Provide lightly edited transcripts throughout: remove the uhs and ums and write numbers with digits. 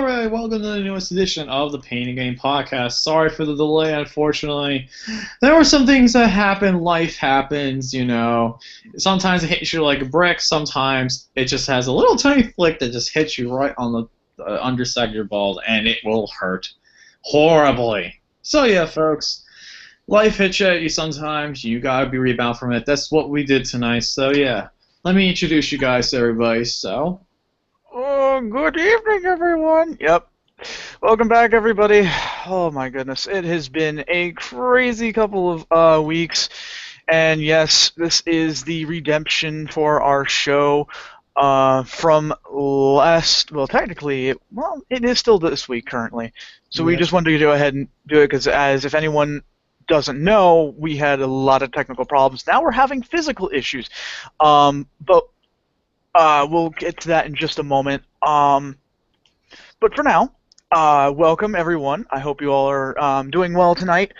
Alright, welcome to the newest edition of the Pain and Game podcast. Sorry for the delay, unfortunately. There were some things that happened, life happens, you know. Sometimes it hits you like a brick, sometimes it just has a little tiny flick that just hits you right on the underside of your balls, and it will hurt horribly. So yeah, folks, life hits you at you sometimes, you gotta be rebound from it. That's what we did tonight, so yeah. Let me introduce you guys to everybody, so... Oh, good evening, everyone. Yep. Welcome back, everybody. Oh, my goodness. It has been a crazy couple of weeks. And yes, this is the redemption for our show from last... Well, technically, it is still this week currently. So we just wanted to go ahead and do it because, as if anyone doesn't know, we had a lot of technical problems. Now we're having physical issues. But we'll get to that in just a moment. But for now, welcome everyone. I hope you all are doing well tonight.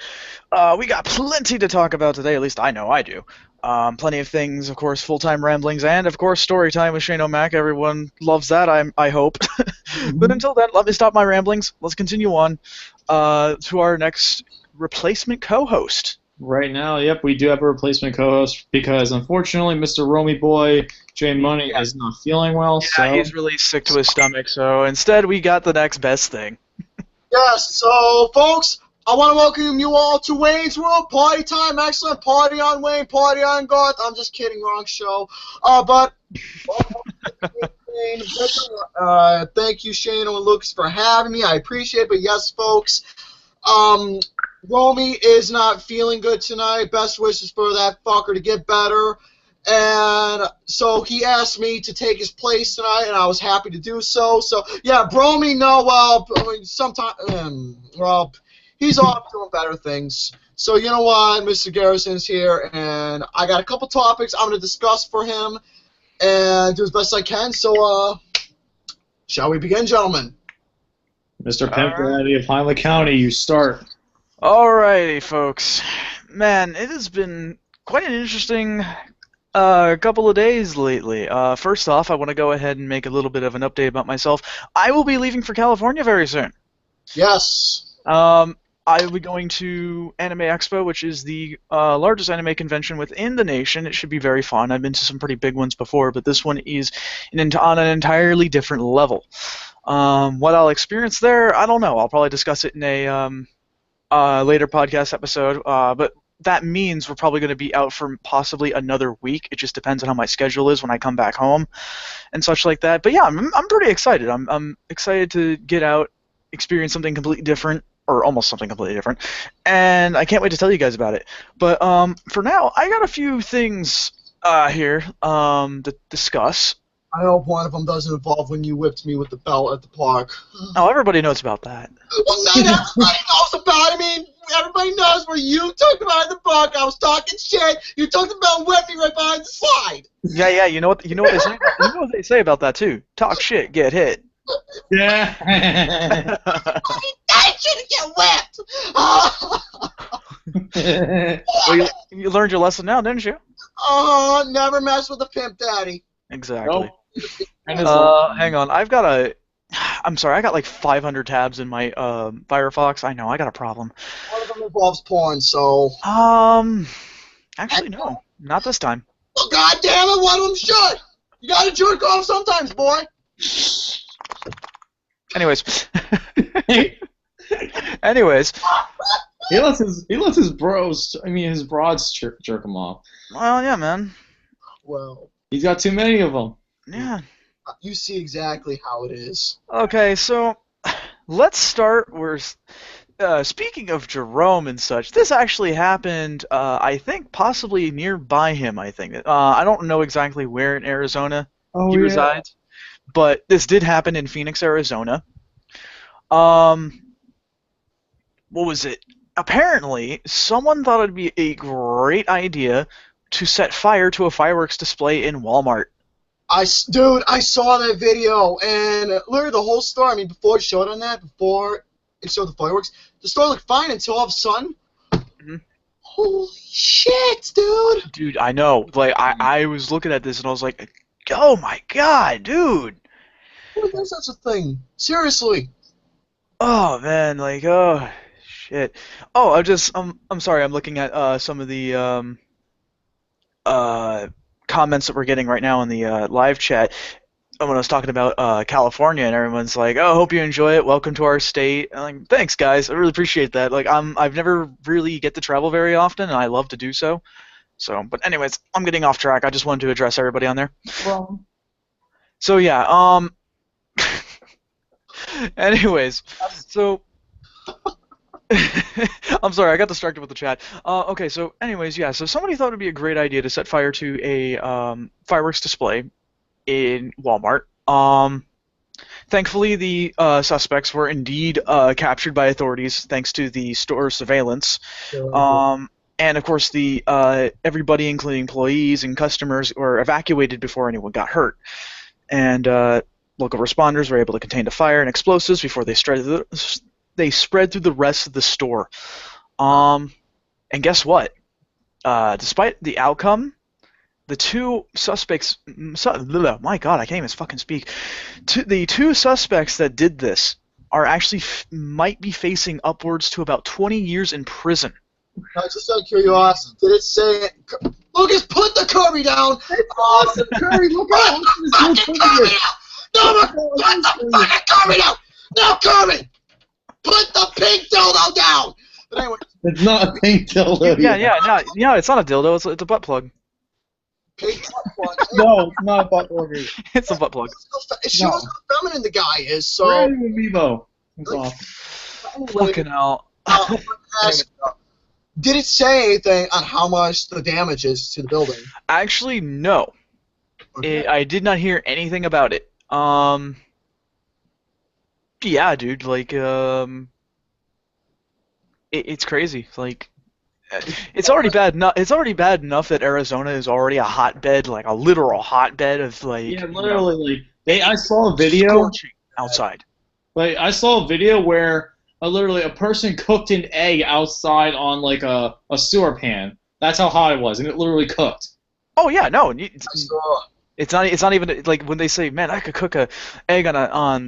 We got plenty to talk about today, at least I know I do. Plenty of things, of course, full-time ramblings, and of course story time with Shane O'Mac. Everyone loves that, I hope. But until then, let me stop my ramblings. Let's continue on to our next replacement co-host. Right now, yep, we do have a replacement co-host because, unfortunately, Mr. Romy Boy, Jay Money, is not feeling well. Yeah, he's really sick to his stomach, so instead we got the next best thing. Yes, so, folks, I want to welcome you all to Wayne's World. Party time, excellent. Party on Wayne, party on Garth. I'm just kidding, wrong show. Thank you, Shane and Lucas, for having me. I appreciate it, but yes, folks, Romy is not feeling good tonight. Best wishes for that fucker to get better. And so he asked me to take his place tonight, and I was happy to do so. So, yeah, Bromy, he's off doing better things. So, you know what? Mr. Garrison's here, and I got a couple topics I'm going to discuss for him and do as best I can. So, shall we begin, gentlemen? Mr. Pimp Daddy of Highland County, you start. Alrighty, folks. Man, it has been quite an interesting couple of days lately. First off, I want to go ahead and make a little bit of an update about myself. I will be leaving for California very soon. Yes. I will be going to Anime Expo, which is the largest anime convention within the nation. It should be very fun. I've been to some pretty big ones before, but this one is on an entirely different level. What I'll experience there, I don't know. I'll probably discuss it in a later podcast episode, but that means we're probably going to be out for possibly another week. It just depends on how my schedule is when I come back home and such like that. But yeah, I'm pretty excited. I'm excited to get out, experience something completely different, or almost something completely different, and I can't wait to tell you guys about it. But for now, I got a few things here to discuss. I hope one of them doesn't involve when you whipped me with the belt at the park. Oh, everybody knows about that. Well, not everybody knows about it. I mean, everybody knows where you talked about it in the park. I was talking shit. You talked about whipping me right behind the slide. Yeah. You know what they say. You know what they say about that too. Talk shit, get hit. Yeah. I shouldn't get whipped. Well, you learned your lesson now, didn't you? Never mess with a pimp daddy. Exactly. Nope. Hang on. I got like 500 tabs in my Firefox. I know, I got a problem. One of them involves porn, so... Actually, no. Not this time. Well, God damn it, one of them should! You gotta jerk off sometimes, boy! Anyways. He lets his broads jerk him off. Well, yeah, man. Well... He's got too many of them. Yeah. You see exactly how it is. Okay, so let's start with speaking of Jerome and such. This actually happened, I think, possibly nearby him. I think. I don't know exactly where in Arizona he resides, but this did happen in Phoenix, Arizona. What was it? Apparently, someone thought it'd be a great idea to set fire to a fireworks display in Walmart. Dude, I saw that video, and literally the whole store, I mean, before it showed the fireworks, the store looked fine until all of a sudden, holy shit, dude! Dude, I know. Like, I was looking at this, and I was like, oh my god, dude! Who does such a thing? Seriously. Oh man, like oh shit. Oh, I'm sorry. I'm looking at some of the uh comments that we're getting right now in the live chat. When I was talking about California, and everyone's like, "Oh, hope you enjoy it. Welcome to our state." I'm like, "Thanks, guys. I really appreciate that." Like, I've never really get to travel very often, and I love to do so. So, but anyways, I'm getting off track. I just wanted to address everybody on there. Well, So yeah, anyways, so I'm sorry, I got distracted with the chat. Okay, so anyways, yeah, so somebody thought it'd be a great idea to set fire to a fireworks display in Walmart. Thankfully, the suspects were indeed captured by authorities thanks to the store surveillance. And of course, the everybody, including employees and customers, were evacuated before anyone got hurt. And local responders were able to contain the fire and explosives before they spread through the rest of the store. And guess what? Despite the outcome, the two suspects, my God, I can't even fucking speak. The two suspects that did this are actually might be facing upwards to about 20 years in prison. Now, just out of curiosity, did it say it? Lucas, put the Kirby down! awesome, Curry, look out! Fucking Kirby down! No, put the fucking Kirby down! No, Kirby! Put the pink dildo down! But anyway, It's not a pink dildo. Yeah, it's not a dildo, it's a butt plug. pink plug. No, it's not a butt plug. It's a butt plug. It shows how feminine the guy is, so... Brand new Amiibo. It's awesome. Fucking hell. Did it say anything on how much the damage is to the building? Actually, no. Okay. I did not hear anything about it. Yeah, dude, like, it's crazy. Like, it's already bad. It's already bad enough that Arizona is already a hotbed, like a literal hotbed of like. Yeah, literally. I saw a video. Scorching outside. Like I saw a video where literally a person cooked an egg outside on like a sewer pan. That's how hot it was, and it literally cooked. Oh yeah, no. I saw. It's not even like when they say, "Man, I could cook a egg on oh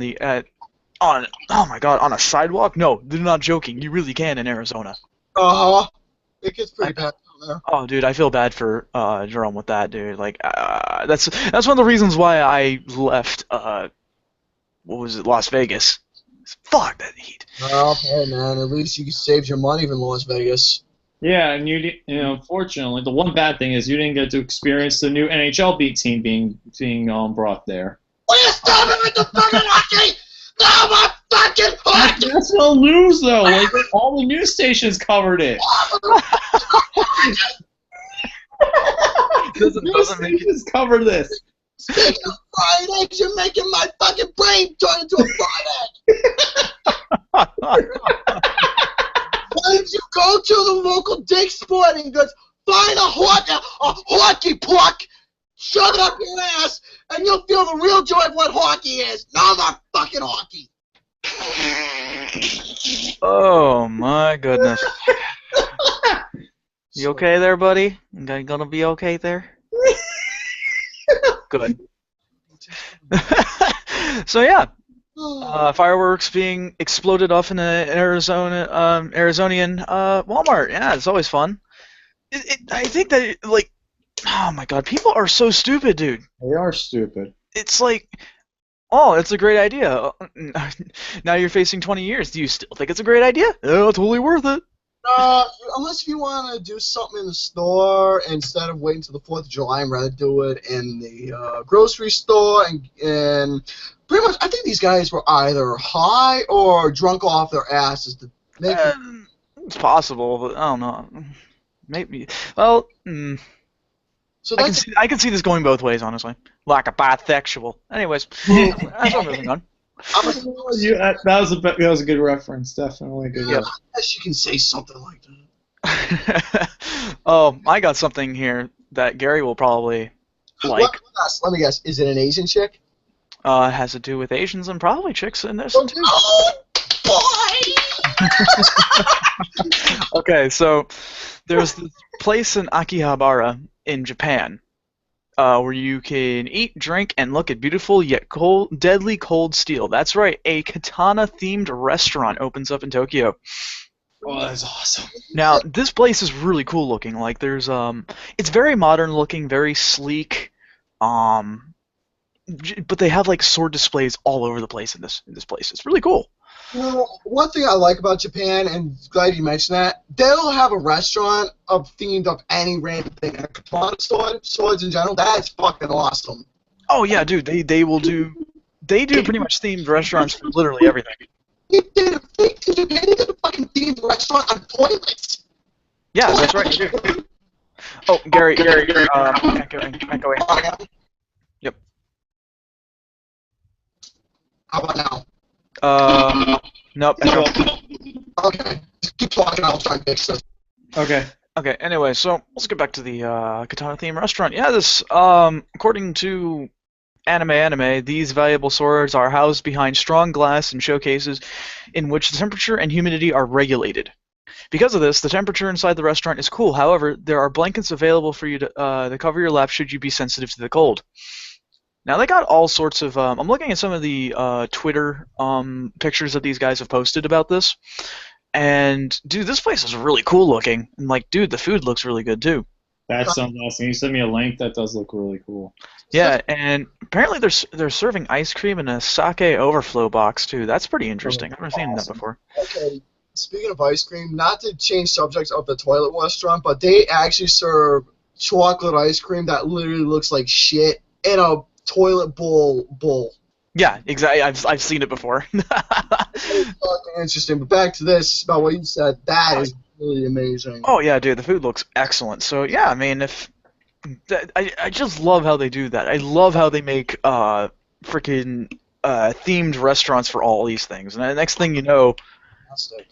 my God, on a sidewalk." No, they're not joking. You really can in Arizona. It gets pretty bad down there. Oh, dude, I feel bad for Jerome with that, dude. Like, that's one of the reasons why I left. What was it, Las Vegas? Fuck that heat. Well, hey man, at least you saved your money in Las Vegas. Yeah, and unfortunately, the one bad thing is you didn't get to experience the new NHL beat team being brought there. Will you stop it with the fucking hockey? No, my fucking hockey! National news though, like all the news stations covered it. doesn't make it. Stations covered this. Speaking of fried eggs, you're making my fucking brain turn into a fried egg. Why don't you go to the local Dick's Sporting Goods, find a hockey puck, shove it up your ass, and you'll feel the real joy of what hockey is. No more fucking hockey. Oh my goodness. You okay there, buddy? You gonna be okay there? Good. So yeah, fireworks being exploded off in an Arizonian Walmart. Yeah, it's always fun. I think that like, oh my God, people are so stupid, dude. They are stupid. It's like, oh, it's a great idea. Now you're facing 20 years. Do you still think it's a great idea? Oh, totally worth it. Unless you want to do something in the store instead of waiting till the 4th of July and rather do it in the grocery store and pretty much I think these guys were either high or drunk off their asses to make it's possible, but I don't know. Maybe. Well, so I can see this going both ways, honestly. Like a bisexual. Anyways, that's what I'm moving on. That was a good reference, definitely a good reference. I guess you can say something like that. Oh, I got something here that Gary will probably like. Let me guess. Is it an Asian chick? It has to do with Asians and probably chicks in this one too. Oh, boy! Okay, so there's this place in Akihabara in Japan where you can eat, drink, and look at beautiful yet deadly cold steel. That's right, a Katana-themed restaurant opens up in Tokyo. Oh, that's awesome. Now, this place is really cool looking. Like, there's it's very modern looking, very sleek. But they have like sword displays all over the place in this place. It's really cool. You know, one thing I like about Japan, and glad you mentioned that, they'll have a restaurant themed of any random thing. A katana swords in general, that's fucking awesome. Oh yeah, dude, they do pretty much themed restaurants for literally everything. They did a fucking themed restaurant on toilets. Yeah, that's right. Dude. Oh, Gary, echoing. Yep. How about now? Nope. Echo. Okay, just keep talking. I'll try and fix this. Okay. Okay. Anyway, so let's get back to the Katana theme restaurant. Yeah, this according to anime, these valuable swords are housed behind strong glass and showcases in which the temperature and humidity are regulated. Because of this, the temperature inside the restaurant is cool. However, there are blankets available for you to cover your lap should you be sensitive to the cold. Now, they got all sorts of... I'm looking at some of the Twitter pictures that these guys have posted about this. And, dude, this place is really cool looking. And, like, dude, the food looks really good, too. That sounds awesome. You sent me a link. That does look really cool. Yeah, and apparently they're serving ice cream in a sake overflow box, too. That's pretty interesting. I've never seen that before. Okay, speaking of ice cream, not to change subjects of the toilet restaurant, but they actually serve chocolate ice cream that literally looks like shit in a toilet bowl. Yeah, exactly. I've seen it before. It's fucking interesting. But back to this, about what you said, that is really amazing. Oh yeah, dude, the food looks excellent. So yeah, I mean, I just love how they do that. I love how they make freaking themed restaurants for all these things. And the next thing you know, Fantastic.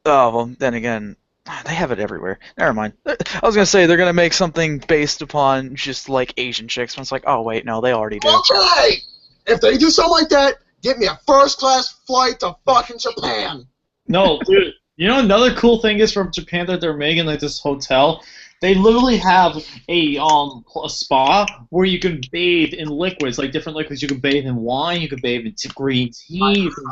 oh well, then again, they have it everywhere. Never mind. I was gonna say they're gonna make something based upon just like Asian chicks, but it's like, oh wait, no, they already do. Okay! If they do something like that, get me a first-class flight to fucking Japan. No, dude. You know another cool thing is from Japan that they're making, like this hotel. They literally have a spa where you can bathe in liquids, like different liquids. You can bathe in wine. You can bathe in green tea. You can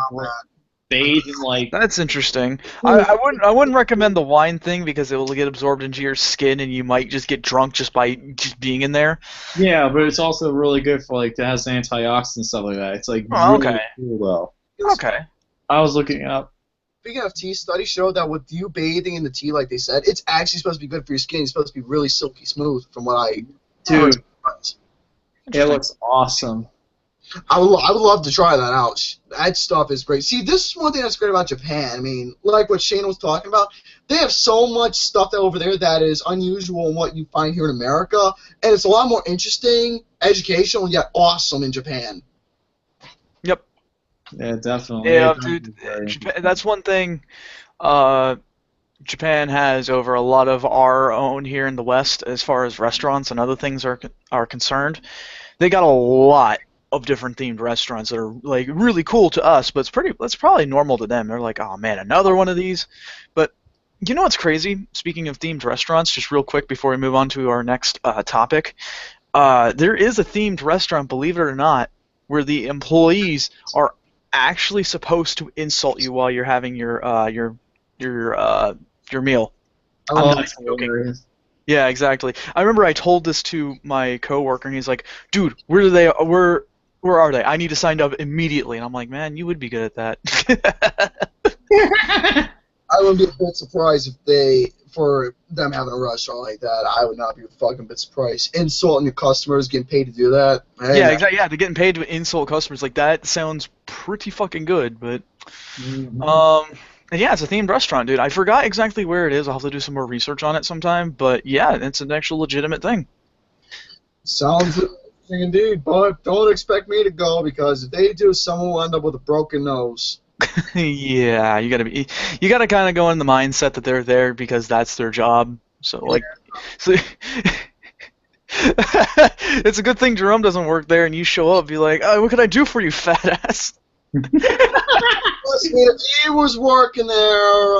bathe in like. That's interesting. I wouldn't recommend the wine thing because it will get absorbed into your skin and you might just get drunk just by just being in there. Yeah, but it's also really good for like it has antioxidants and stuff like that. It's like really cool though. Okay. I was looking it up. Speaking of tea, studies show that with you bathing in the tea, like they said, it's actually supposed to be good for your skin. It's supposed to be really silky smooth, from what I heard. It looks awesome. I would love to try that out. That stuff is great. See, this is one thing that's great about Japan. I mean, like what Shane was talking about, they have so much stuff over there that is unusual in what you find here in America, and it's a lot more interesting, educational, and yet awesome in Japan. Yep. Yeah, definitely. Yeah, dude. Japan, that's one thing Japan has over a lot of our own here in the West as far as restaurants and other things are concerned. They got a lot of different themed restaurants that are like really cool to us, but that's probably normal to them. They're like, oh man, another one of these. But you know what's crazy? Speaking of themed restaurants, just real quick before we move on to our next topic, there is a themed restaurant, believe it or not, where the employees are actually supposed to insult you while you're having your meal. Oh, that's hilarious. Yeah, exactly. I remember I told this to my coworker, and he's like, "Dude, where are they? I need to sign up immediately." And I'm like, "Man, you would be good at that." I would be a bit surprised for them having a restaurant like that. I would not be a fucking bit surprised. Insulting your customers, getting paid to do that. Hey, yeah, exactly. Yeah, they're getting paid to insult customers. Like that sounds pretty fucking good, but yeah, it's a themed restaurant, dude. I forgot exactly where it is. I'll have to do some more research on it sometime. But yeah, it's an actual legitimate thing. Sounds interesting indeed, but don't expect me to go because if they do, someone will end up with a broken nose. Yeah, you gotta kind of go in the mindset that they're there because that's their job. So like, it's a good thing Jerome doesn't work there, and you show up, be like, "Oh, what can I do for you, fat ass?" Listen, if he was working there,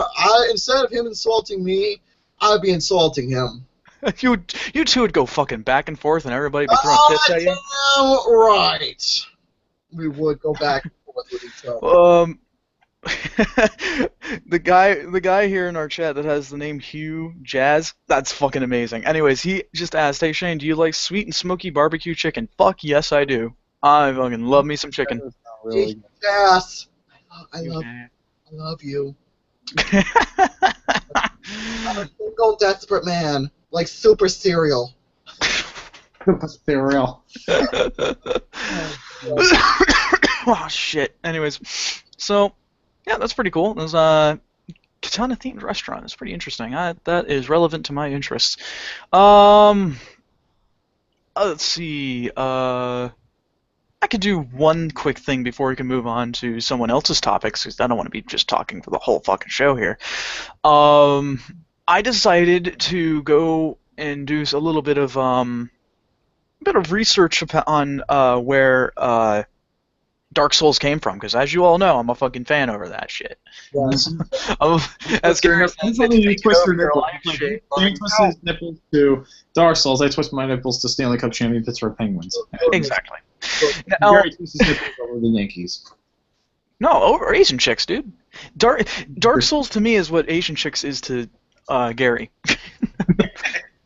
instead of him insulting me, I'd be insulting him. You two would go fucking back and forth, and everybody would be throwing tips at you. Damn right. We would go back and forth with each other. The guy here in our chat that has the name Hugh Jazz, that's fucking amazing. Anyways, he just asked, "Hey Shane, do you like sweet and smoky barbecue chicken?" Fuck yes, I do. I fucking love me some chicken. Really. Yes. I love you. I'm a single desperate man, like super cereal. Cereal. Oh shit. Anyways, so yeah, that's pretty cool. There's a Katana themed restaurant. It's pretty interesting. That is relevant to my interests. Let's see. I could do one quick thing before we can move on to someone else's topics, because I don't want to be just talking for the whole fucking show here. I decided to go and do a little bit of research on where Dark Souls came from, because as you all know, I'm a fucking fan over that shit. Yes. As Garrison said, You twist your your nipples. life Like, shape. Shane twists his nipples to Dark Souls. I twist my nipples to Stanley Cup champion Pittsburgh Penguins. Exactly. Now, Gary twists his nipples over the Yankees. no, over Asian chicks, dude. Dark Souls to me is what Asian chicks is to Gary. It's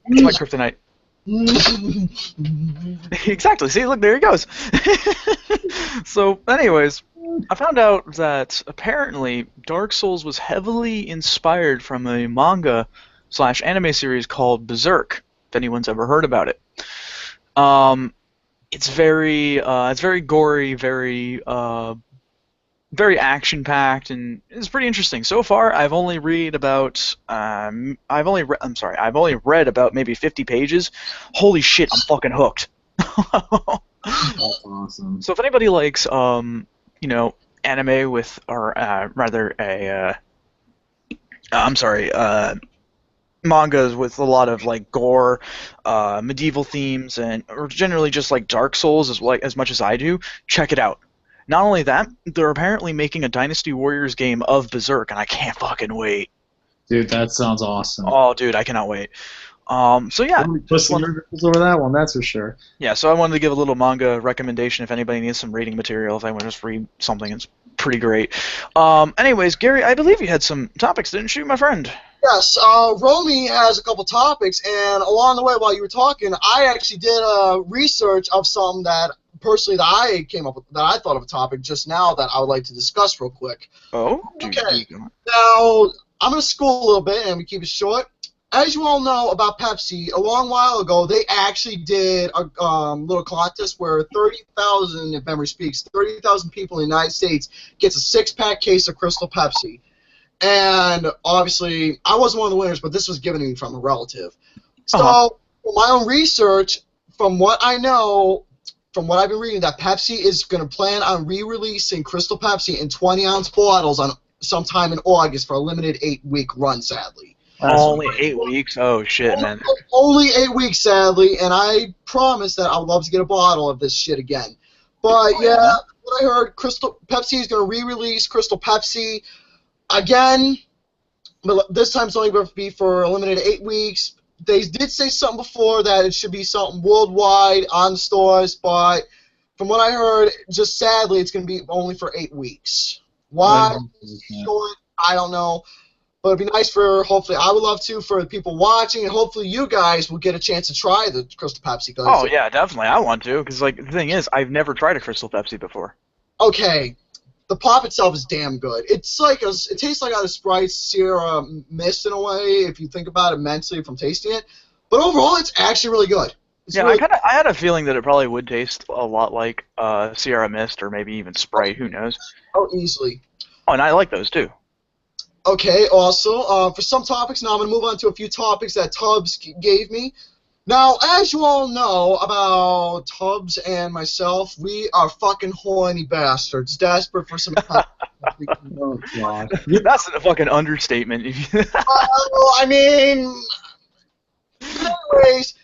my kryptonite. Exactly. See, look, there he goes. So, anyways, I found out that apparently Dark Souls was heavily inspired from a manga/anime series called Berserk. If anyone's ever heard about it, it's very gory, very action-packed, and it's pretty interesting. So far, I've only read about maybe 50 pages. Holy shit, I'm fucking hooked. That's awesome. So if anybody likes, anime with, mangas with a lot of like gore, medieval themes, or generally just like Dark Souls as much as I do, check it out. Not only that, they're apparently making a Dynasty Warriors game of Berserk, and I can't fucking wait. Dude, that sounds awesome. Oh, dude, I cannot wait. So yeah, Twisting your nipples over that one, that's for sure. yeah. So I wanted to give a little manga recommendation if anybody needs some reading material. If I want to just read something, it's pretty great. Anyways, Gary, I believe you had some topics, didn't you, my friend? Yes, Romy has a couple topics, and along the way while you were talking, I actually did research of some that personally that I came up with, that I thought of a topic just now that I would like to discuss real quick. Oh, okay. Now, I'm going to school a little bit, and we keep it short. As you all know about Pepsi, a long while ago, they actually did a little contest where 30,000, if memory speaks, 30,000 people in the United States gets a six-pack case of Crystal Pepsi. And obviously, I wasn't one of the winners, but this was given to me from a relative. So, for my own research, from what I know, from what I've been reading, that Pepsi is going to plan on re-releasing Crystal Pepsi in 20-ounce bottles on sometime in August for a limited 8-week run, sadly. Only 8 weeks? Oh, shit, man. Only 8 weeks, sadly, and I promise that I would love to get a bottle of this shit again. But, yeah, what I heard, Pepsi is going to re-release Crystal Pepsi again, but this time it's only going to be for a limited 8 weeks. They did say something before that it should be something worldwide on stores, but from what I heard, just sadly, it's going to be only for 8 weeks. Why? Short, I don't know. But it'd be nice for, hopefully, I would love to, for the people watching, and hopefully you guys will get a chance to try the Crystal Pepsi. Oh, yeah, definitely. I want to, because, like, the thing is, I've never tried a Crystal Pepsi before. Okay. The pop itself is damn good. It's like it tastes like a Sprite Sierra Mist in a way, if you think about it mentally from tasting it. But overall, it's actually really good. Yeah, really I had a feeling that it probably would taste a lot like Sierra Mist or maybe even Sprite. Who knows? Oh, easily. Oh, and I like those too. Okay. Also, for some topics, now I'm gonna move on to a few topics that Tubbs gave me. Now, as you all know about Tubbs and myself, we are fucking horny bastards, desperate for some. Oh, God. That's a fucking understatement. I mean, anyways,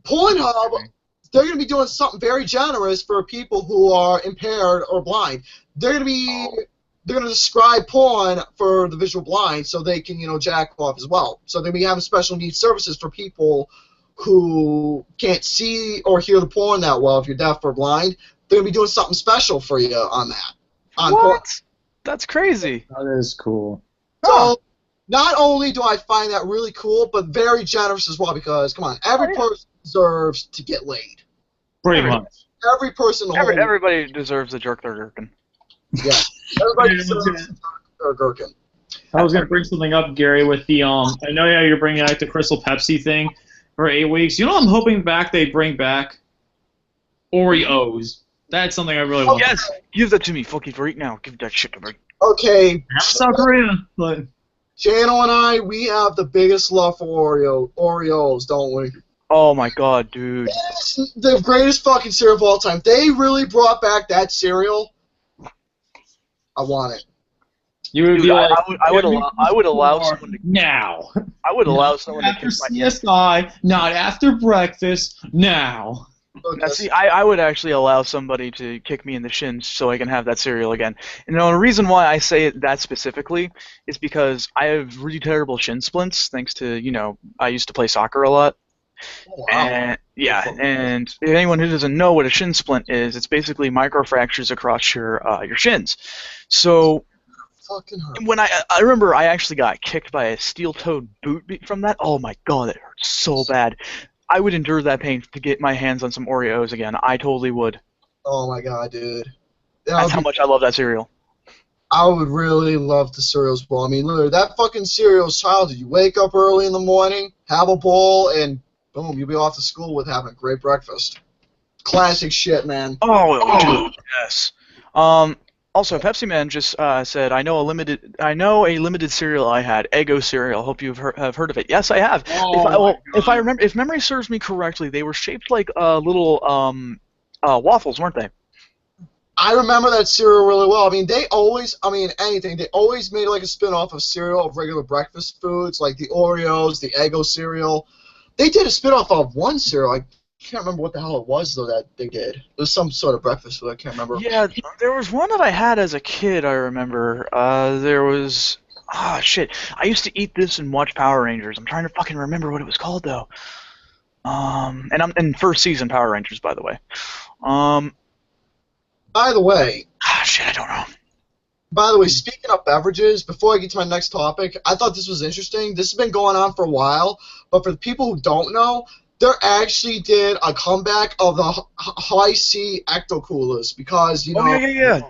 Pornhub, they're going to be doing something very generous for people who are impaired or blind. They're going to be they're going to describe porn for the visual blind so they can, jack off as well. So they're going to be having special needs services for people who can't see or hear the porn that well if you're deaf or blind. They're going to be doing something special for you on that. On what? porn. That's crazy. That is cool. So not only do I find that really cool, but very generous as well because, come on, every person deserves to get laid. Pretty much. Every person in the whole Everybody deserves a jerk their gherkin. Yeah. Everybody deserves to jerk their gherkin. I was gonna bring something up, Gary, with the I know you're bringing back the Crystal Pepsi thing for 8 weeks. You know, I'm hoping they bring back Oreos. That's something I really want. Yes, give that to me, fucking right now. Give that shit to me. Okay. South Korea, but Channel and I, we have the biggest love for Oreos, don't we? Oh my god, dude. It's the greatest fucking cereal of all time. They really brought back that cereal. I want it. you would Dude, be like, I would allow someone to now. I would allow someone to After kiss my CSI, not after breakfast, now. Now, see, I would actually allow somebody to kick me in the shins so I can have that cereal again. And the reason why I say that specifically is because I have really terrible shin splints, thanks to, I used to play soccer a lot. Oh, wow. And, yeah, and anyone who doesn't know what a shin splint is, it's basically microfractures across your shins. So Fucking hurt. when I remember I actually got kicked by a steel-toed boot from that. Oh my god, it hurt so bad. I would endure that pain to get my hands on some Oreos again. I totally would. Oh my god, dude. That's how much I love that cereal. I would really love the cereals bowl. I mean, literally, that fucking cereal's childhood. You wake up early in the morning, have a bowl, and boom, you'll be off to school with having a great breakfast. Classic shit, man. Oh, yes. Also, Pepsi Man just said, I know a limited cereal I had, Eggo cereal. Hope you've have heard of it. Yes, I have. If memory serves me correctly, they were shaped like little waffles, weren't they? I remember that cereal really well. I mean, they always made like a spin-off of cereal of regular breakfast foods, like the Oreos, the Eggo cereal. They did a spin-off of one cereal. I can't remember what the hell it was, though, that they did. It was some sort of breakfast food. I can't remember. Yeah, there was one that I had as a kid, I remember. There was... Ah, shit. I used to eat this and watch Power Rangers. I'm trying to fucking remember what it was called, though. And I'm in first season Power Rangers, by the way. By the way... Ah, shit, I don't know. By the way, speaking of beverages, before I get to my next topic, I thought this was interesting. This has been going on for a while, but for the people who don't know, there actually did a comeback of the high C ecto coolers because, Yeah.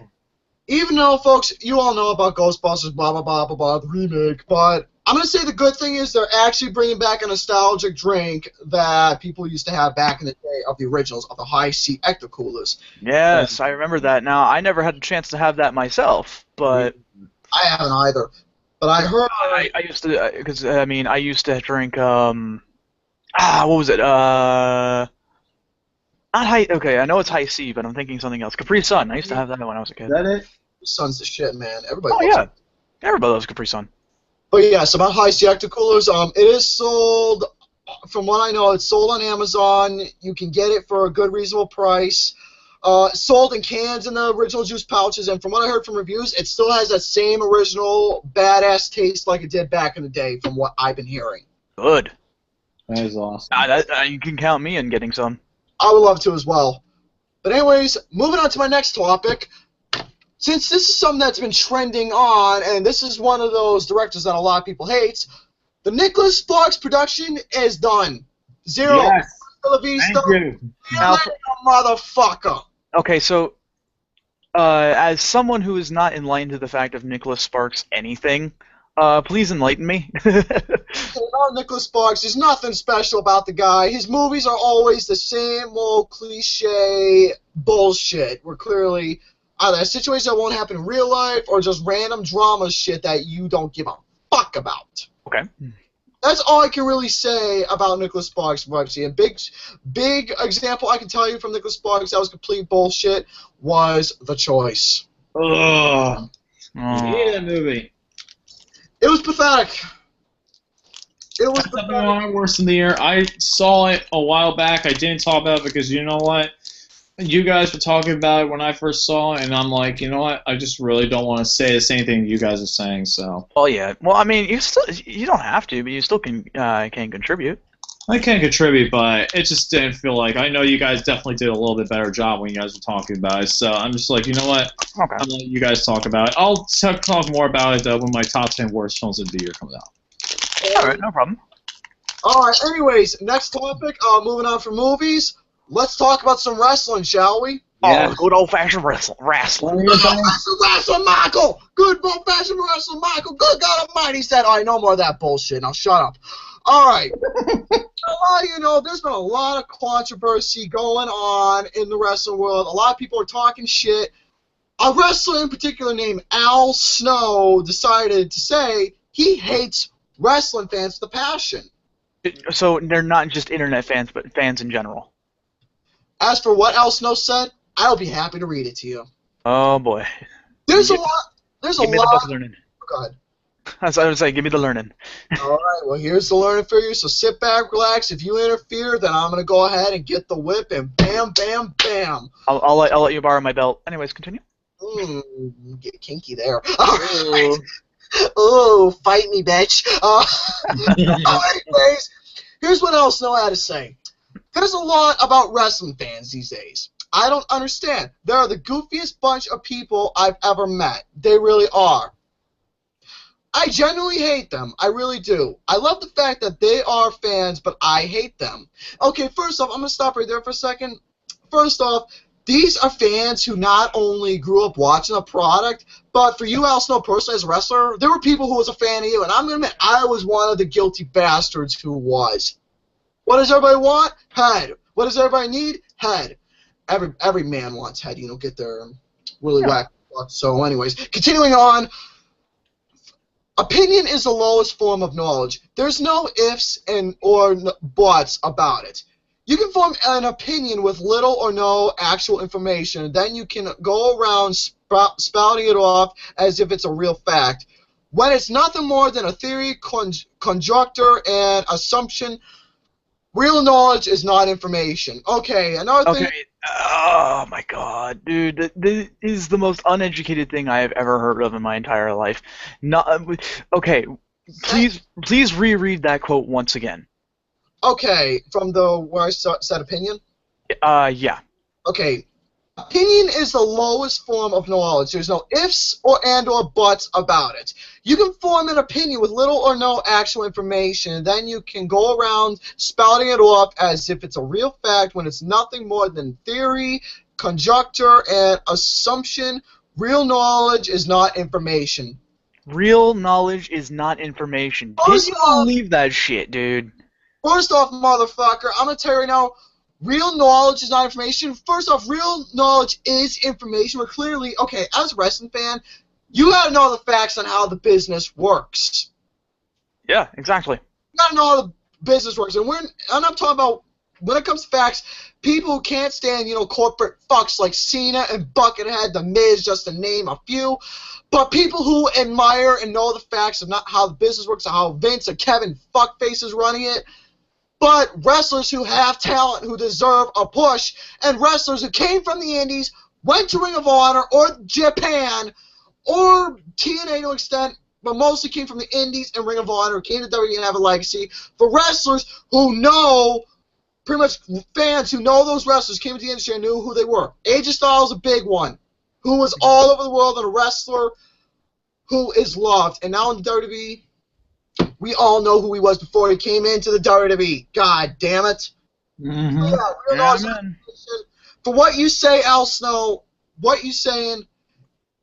even though, folks, you all know about Ghostbusters, blah, blah, blah, blah, blah, the remake, but I'm going to say the good thing is they're actually bringing back a nostalgic drink that people used to have back in the day of the originals, of the high C ecto coolers. Yes, I remember that. Now, I never had a chance to have that myself, but... I haven't either. But I heard... I used to, because, I used to drink, what was it? Not high, okay, I know it's high C, but I'm thinking something else. Capri Sun, I used to have that when I was a kid. Is that it? Sun's the shit, man. Everybody Oh, loves yeah. it. Everybody loves Capri Sun. But yes, about high C ecto coolers, it is sold, from what I know, it's sold on Amazon. You can get it for a good, reasonable price. Sold in cans in the original juice pouches, and from what I heard from reviews, it still has that same original badass taste like it did back in the day, from what I've been hearing. Good. That is awesome. You can count me in getting some. I would love to as well. But anyways, moving on to my next topic. Since this is something that's been trending on, and this is one of those directors that a lot of people hate, the Nicholas Sparks production is done. Zero. Yes. Thank Vista. you. Motherfucker. Okay, so, as someone who is not enlightened to the fact of Nicholas Sparks anything, please enlighten me. Nicholas Sparks, there's nothing special about the guy. His movies are always the same old cliche bullshit. Where clearly either a situation that won't happen in real life or just random drama shit that you don't give a fuck about. Okay. That's all I can really say about Nicholas Sparks from what I've seen. A big example I can tell you from Nicholas Sparks that was complete bullshit was The Choice. Ugh. Oh. Yeah, that movie. It was pathetic. It was That's something on worse in the year. I saw it a while back. I didn't talk about it because you know what? you guys were talking about it when I first saw it, and I'm like, you know what? I just really don't want to say the same thing you guys are saying. So. Oh yeah. Well, I mean, you don't have to, but you still can contribute. I can contribute, but it just didn't feel like. I know you guys definitely did a little bit better job when you guys were talking about it. So I'm just like, you know what? Okay. I'm gonna let you guys talk about it. I'll talk more about it when my top 10 worst films of the year comes out. All right, no problem. All right. Anyways, next topic. Moving on from movies. Let's talk about some wrestling, shall we? Yeah. Oh, good old-fashioned wrestling. Good old-fashioned wrestling, Michael. Good old-fashioned wrestling, Michael. Good God Almighty said, "All right, no more of that bullshit. Now shut up." All right. You know, there's been a lot of controversy going on in the wrestling world. A lot of people are talking shit. A wrestler in particular named Al Snow decided to say he hates wrestling fans with a passion. So they're not just internet fans, but fans in general. As for what Al Snow said, I'll be happy to read it to you. Oh boy. There's a lot. There's a Give me lot. the book of learning. Go ahead. That's what I would say. Give me the learning. All right. Well, here's the learning for you. So sit back, relax. If you interfere, then I'm gonna go ahead and get the whip and bam, bam, bam. I'll let you borrow my belt. Anyways, continue. Get kinky there. All right. Oh, fight me, bitch. Anyways, here's what else Snow had to say. There's a lot about wrestling fans these days. I don't understand. They are the goofiest bunch of people I've ever met. They really are. I genuinely hate them. I really do. I love the fact that they are fans, but I hate them. Okay, first off, I'm going to stop right there for a second. First off, these are fans who not only grew up watching a product, but for you, Al Snow, personally, as a wrestler, there were people who was a fan of you, and I'm going to admit, I was one of the guilty bastards who was. What does everybody want? Head. What does everybody need? Head. Every man wants head, you know, get their really whack. So anyways, continuing on, opinion is the lowest form of knowledge. There's no ifs or buts about it. You can form an opinion with little or no actual information, then you can go around spouting it off as if it's a real fact. When it's nothing more than a theory, conjecture, and assumption, real knowledge is not information. Okay, another thing. Oh my god, dude, this is the most uneducated thing I have ever heard of in my entire life. Okay, please reread that quote once again. Okay, from the where I said opinion? Yeah. Okay, opinion is the lowest form of knowledge. There's no ifs or buts about it. You can form an opinion with little or no actual information, and then you can go around spouting it off as if it's a real fact when it's nothing more than theory, conjecture, and assumption. Real knowledge is not information. Real knowledge is not information. Can you believe that shit, dude? First off, motherfucker, I'm going to tell you right now, real knowledge is not information. First off, real knowledge is information. But clearly, okay, as a wrestling fan, you got to know the facts on how the business works. Yeah, exactly. You got to know how the business works. And I'm talking about, when it comes to facts, people who can't stand, you know, corporate fucks like Cena and Buckethead, The Miz, just to name a few. But people who admire and know the facts of not how the business works, and how Vince and Kevin Fuckface is running it. But wrestlers who have talent, who deserve a push, and wrestlers who came from the Indies, went to Ring of Honor or Japan or TNA to an extent, but mostly came from the Indies and Ring of Honor, came to WWE and have a legacy. For wrestlers who know, pretty much fans who know those wrestlers, came to the industry and knew who they were. AJ Styles is a big one, who was all over the world and a wrestler who is loved. And now in the WWE, we all know who he was before he came into the WWE. God damn it. Mm-hmm. For what you say, Al Snow, what you saying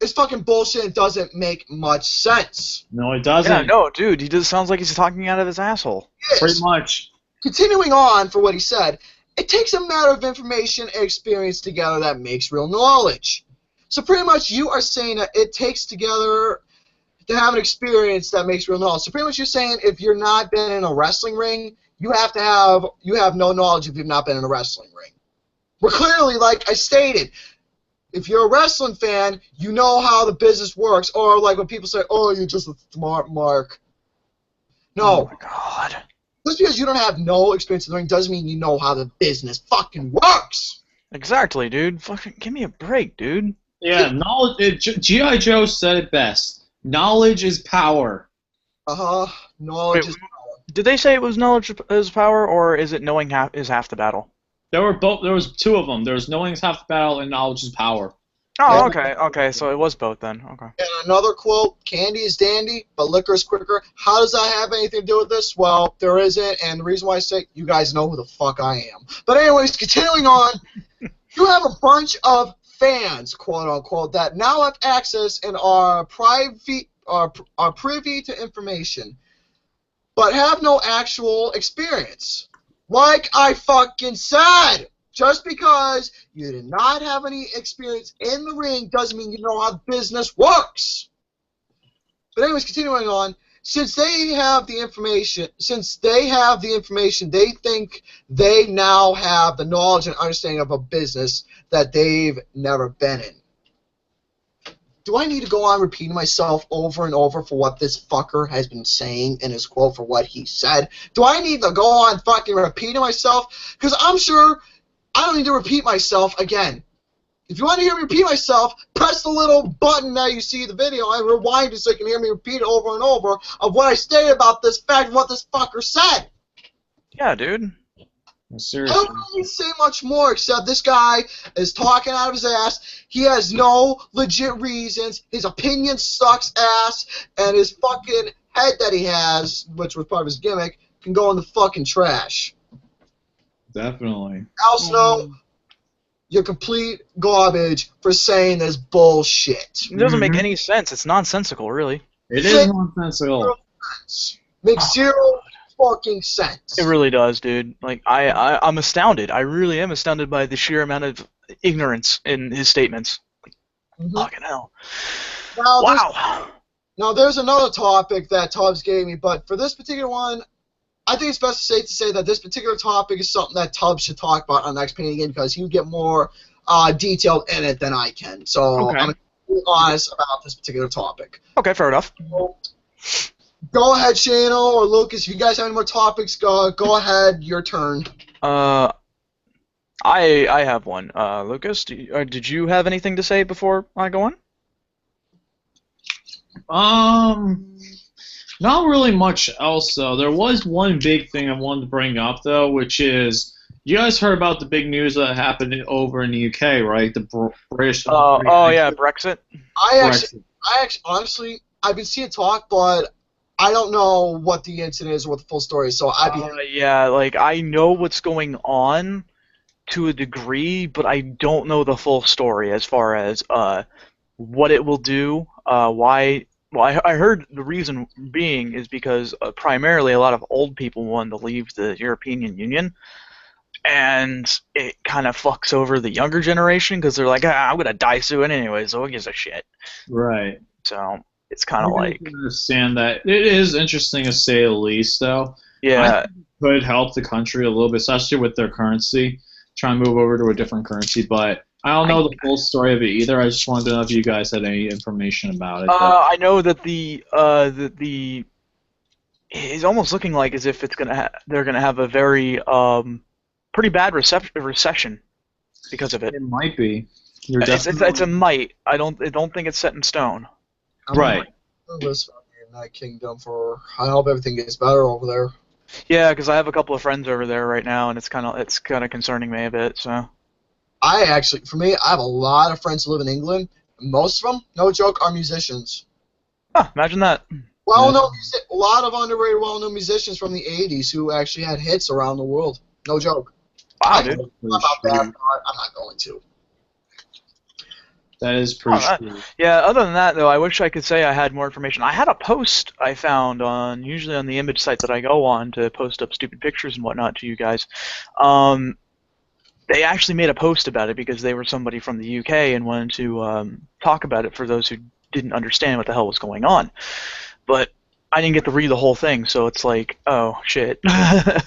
is fucking bullshit and doesn't make much sense. No, it doesn't. Yeah, no, dude, he just sounds like he's talking out of his asshole. Pretty much. Continuing on for what he said, it takes a matter of information and experience together that makes real knowledge. So pretty much you are saying that it takes together to have an experience that makes real knowledge. So pretty much you're saying if you're not been in a wrestling ring, you have no knowledge if you've not been in a wrestling ring. We're clearly, like I stated, if you're a wrestling fan, you know how the business works. Or like when people say, oh, you're just a smart mark. No. Oh my god. Just because you don't have no experience in the ring doesn't mean you know how the business fucking works. Exactly, dude. Fucking give me a break, dude. Yeah, knowledge. G.I. Joe said it best. Knowledge is power. Knowledge Wait, is did they say it was knowledge is power, or is it knowing is half the battle? There were both. There was two of them. There was knowing is half the battle and knowledge is power. Oh, Yeah. okay, so it was both then. Okay. And another quote, candy is dandy, but liquor is quicker. How does that have anything to do with this? Well, there isn't, and the reason why I say, you guys know who the fuck I am. But anyways, continuing on, you have a bunch of fans, quote unquote, that now have access and are privy to information, but have no actual experience. Like I fucking said! Just because you did not have any experience in the ring doesn't mean you know how business works. But anyways, continuing on, since they have the information, they think they now have the knowledge and understanding of a business that they've never been in. Do I need to go on repeating myself over and over for what this fucker has been saying in his quote for what he said? Do I need to go on fucking repeating myself? Because I'm sure I don't need to repeat myself again. If you want to hear me repeat myself, press the little button that you see in the video and rewind it so you can hear me repeat it over and over of what I stated about this fact and what this fucker said. Yeah, dude. Seriously. I don't really say much more except this guy is talking out of his ass. He has no legit reasons. His opinion sucks ass, and his fucking head that he has, which was part of his gimmick, can go in the fucking trash. Definitely. Also, you're complete garbage for saying this bullshit. It doesn't make any sense. It's nonsensical, really. It is nonsensical. Makes zero fucking sense. It really does, dude. Like, I'm astounded. I really am astounded by the sheer amount of ignorance in his statements. Like, fucking hell. Now, there's another topic that Tubbs gave me, but for this particular one, I think it's best safe to say that this particular topic is something that Tubbs should talk about on the next painting again because he would get more detailed in it than I can. So I'm going to be honest about this particular topic. Okay, fair enough. So, go ahead, Shano or Lucas. If you guys have any more topics, go ahead. Your turn. I have one. Lucas, did you have anything to say before I go on? Not really much else, though. There was one big thing I wanted to bring up, though, which is, you guys heard about the big news that happened over in the UK, right? The British... yeah, Brexit? Honestly, I've been seeing talk, but I don't know what the incident is or what the full story is, so yeah, like, I know what's going on to a degree, but I don't know the full story as far as what it will do, why... Well, I heard the reason being is because primarily a lot of old people wanted to leave the European Union, and it kind of fucks over the younger generation because they're like, I'm going to die soon anyway, so who gives a shit? Right. So it's kind of like... I understand that. It is interesting to say the least, though. Yeah. I think it could help the country a little bit, especially with their currency, trying to move over to a different currency, but... I don't know the full story of it either. I just wanted to know if you guys had any information about it. I know that the it's almost looking like as if they're gonna have a very pretty bad recession because of it. It might be. It's a might. I don't think it's set in stone. Right. In that kingdom I hope everything gets better over there. Yeah, because I have a couple of friends over there right now, and it's kind of concerning me a bit. So. I have a lot of friends who live in England. Most of them, no joke, are musicians. Huh, imagine that. A lot of underrated, well-known musicians from the 80s who actually had hits around the world. No joke. Wow, dude. About that, I'm not going to. That is pretty true. Yeah, other than that, though, I wish I could say I had more information. I had a post I found usually on the image site that I go on to post up stupid pictures and whatnot to you guys. They actually made a post about it because they were somebody from the UK and wanted to talk about it for those who didn't understand what the hell was going on. But I didn't get to read the whole thing, so it's like, oh, shit. Yeah,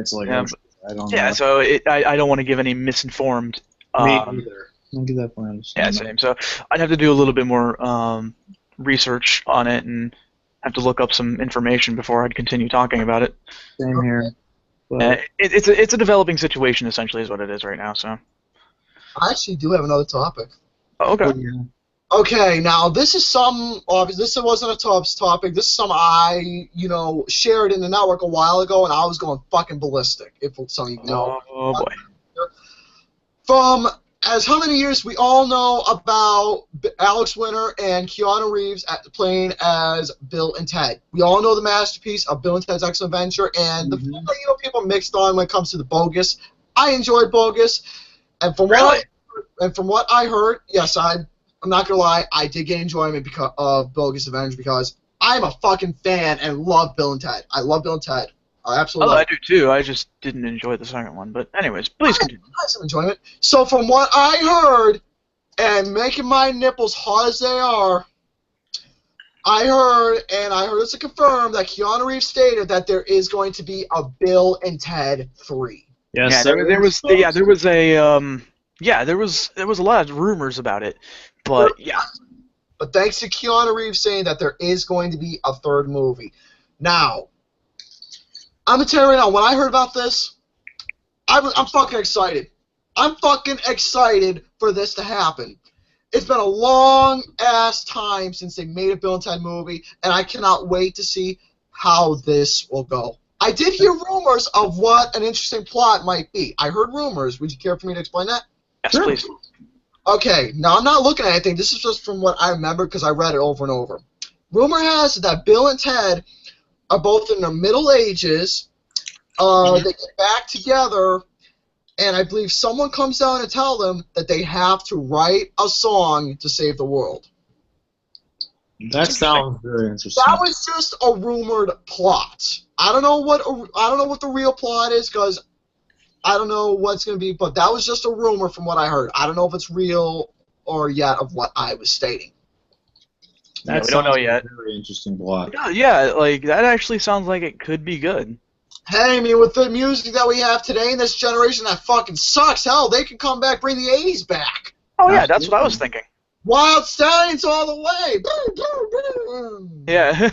it's like, I don't know. Yeah, so I don't want to give any misinformed... Me either. I can definitely understand. Yeah, same. So I'd have to do a little bit more research on it and have to look up some information before I'd continue talking about it. Same here. It's a developing situation, essentially, is what it is right now. So. I actually do have another topic. Oh, okay. Okay, now this is this wasn't a topic. This is some I, shared in the network a while ago, and I was going fucking ballistic. If some of you know. Oh boy. From as how many years we all know about Alex Winter and Keanu Reeves playing as Bill and Ted. We all know the masterpiece of Bill and Ted's Excellent Adventure, and the people mixed on when it comes to the Bogus. I enjoyed Bogus, and from what I heard, yes, I'm not gonna lie, I did get enjoyment because of Bogus Adventure because I'm a fucking fan and love Bill and Ted. I love Bill and Ted. I absolutely. Oh, I do too. I just didn't enjoy the second one. But anyways, please continue. I had some enjoyment. So from what I heard, and making my nipples hard as they are, I heard this confirmed that Keanu Reeves stated that there is going to be a Bill and Ted 3. Yes, yeah, there was a lot of rumors about it, but yeah. But thanks to Keanu Reeves saying that there is going to be a third movie. Now, I'm gonna tell you right now, when I heard about this, I'm fucking excited. I'm fucking excited for this to happen. It's been a long-ass time since they made a Bill and Ted movie, and I cannot wait to see how this will go. I did hear rumors of what an interesting plot might be. I heard rumors. Would you care for me to explain that? Yes, please. Okay, now I'm not looking at anything. This is just from what I remember because I read it over and over. Rumor has it that Bill and Ted are both in their middle ages. They get back together, and I believe someone comes down and tell them that they have to write a song to save the world. That sounds very interesting. That was just a rumored plot. I don't know what the real plot is because I don't know what's going to be, but that was just a rumor from what I heard. I don't know if it's real or yet of what I was stating. We don't know yet. Very interesting plot. Yeah, like that actually sounds like it could be good. Hey, I mean, with the music that we have today in this generation, that fucking sucks. Hell, they can come back, bring the '80s back. Oh yeah, that's what I was thinking. Wild Stallions all the way. Boom, boom, boom. Yeah.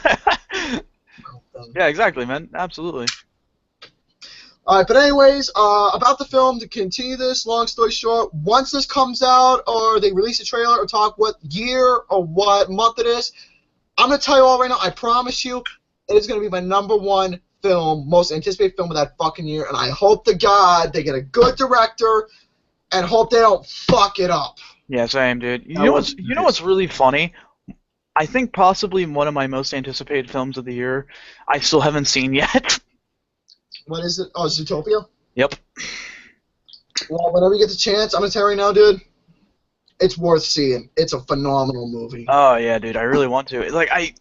Yeah, exactly, man. Absolutely. All right, but anyways, about the film, to continue this, long story short, once this comes out or they release a trailer or talk what year or what month it is, I'm going to tell you all right now, I promise you, it is going to be my #1 film, most anticipated film of that fucking year, and I hope to God they get a good director and hope they don't fuck it up. Yeah, same, dude. You know what's really funny? I think possibly one of my most anticipated films of the year I still haven't seen yet. What is it? Oh, Zootopia? Yep. Well, whenever you get the chance, I'm going to tell you right now, dude, it's worth seeing. It's a phenomenal movie. Oh, yeah, dude, I really want to.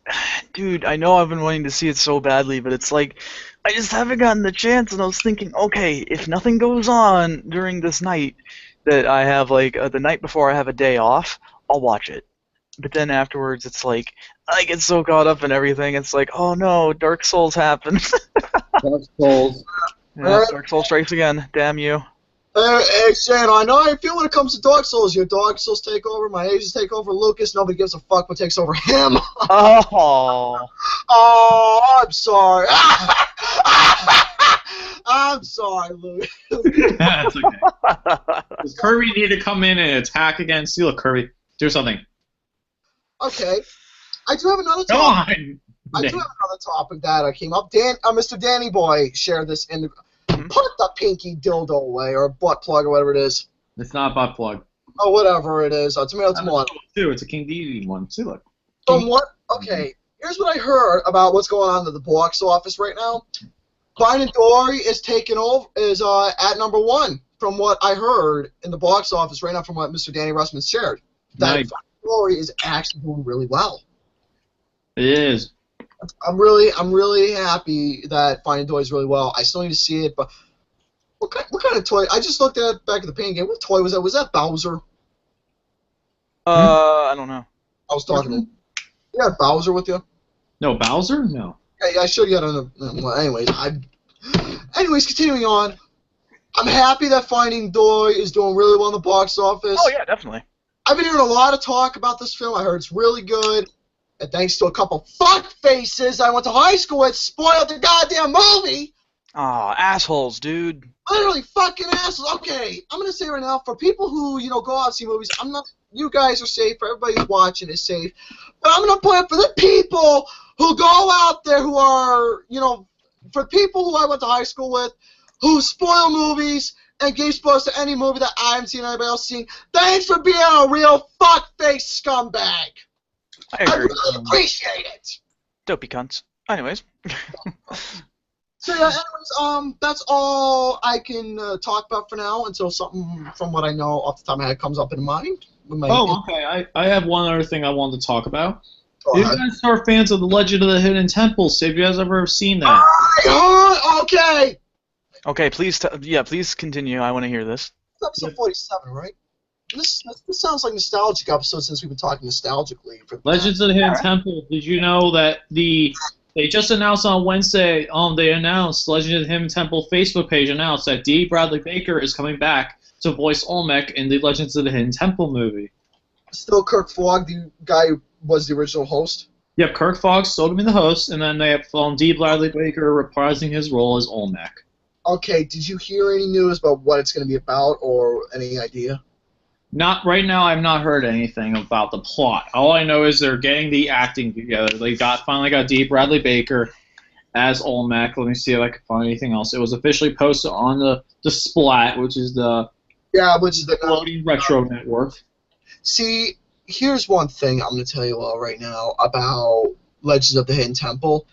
Dude, I know I've been wanting to see it so badly, but it's like, I just haven't gotten the chance, and I was thinking, okay, if nothing goes on during this night that I have, the night before I have a day off, I'll watch it. But then afterwards, it's like, I get so caught up in everything, it's like, oh no, Dark Souls happened. Dark Souls. Yeah, Dark Souls strikes again. Damn you. Hey, Shane, I know how you feel when it comes to Dark Souls. Your Dark Souls take over, my Asians take over, Lucas, nobody gives a fuck what takes over him. Oh. Oh, I'm sorry. I'm sorry, Lucas. That's okay. Does Kirby need to come in and attack again? See, look, Kirby, do something. Okay. I do have another Come topic. on. I do have another topic that came up. Mr. Danny Boy shared this in the... Put the pinky dildo away, or butt plug, or whatever it is. It's not a butt plug. Oh, whatever it is. Tomato. It's a King Dedede one. See, look. Okay, here's what I heard about what's going on in the box office right now. Finding Dory is taking over, is at #1, from what I heard in the box office right now, from what Mr. Danny Russman shared. That Nice. Dory is actually doing really well. It is. I'm really happy that Finding Dory is really well. I still need to see it, but what kind of toy? I just looked at it back at the paint game. What toy was that? Was that Bowser? I don't know. I was talking to him. You got Bowser with you? No, Bowser? No. Yeah, I showed you that on the... Well, anyways, continuing on. I'm happy that Finding Dory is doing really well in the box office. Oh, yeah, definitely. I've been hearing a lot of talk about this film. I heard it's really good. And thanks to a couple fuck faces I went to high school with, spoiled the goddamn movie. Aw, assholes, dude. Literally fucking assholes. Okay, I'm gonna say right now, for people who go out and see movies, I'm not. You guys are safe. Everybody who's watching is safe. But I'm gonna point out for the people who go out there who are, for people who I went to high school with, who spoil movies and gave spoilers to any movie that I haven't seen or anybody else seen. Thanks for being a real fuckface scumbag. I agree. I really appreciate it. Dopey cunts. Anyways. So yeah, anyways, that's all I can talk about for now until something from what I know off the top of my head comes up in mind. Okay. I have one other thing I wanted to talk about. Go You ahead. guys are fans of the Legend of the Hidden Temples. Have you guys ever seen that? Okay. Okay, please continue. I want to hear this. It's episode 47, right? This sounds like nostalgic episode since we've been talking nostalgically. Legends of the Hidden Temple. Did you know that they just announced on Wednesday? They announced Legend of the Hidden Temple Facebook page announced that D. Bradley Baker is coming back to voice Olmec in the Legends of the Hidden Temple movie. Still Kirk Fogg, the guy who was the original host. Yep, Kirk Fogg's still going to be the host, and then they have D. Bradley Baker reprising his role as Olmec. Okay, did you hear any news about what it's going to be about or any idea? Not right now. I've not heard anything about the plot. All I know is they're getting the acting together. They finally got D. Bradley Baker as Olmec. Let me see if I can find anything else. It was officially posted on the Splat, which is the Nickelodeon Retro Network. See, here's one thing I'm going to tell you all right now about Legends of the Hidden Temple.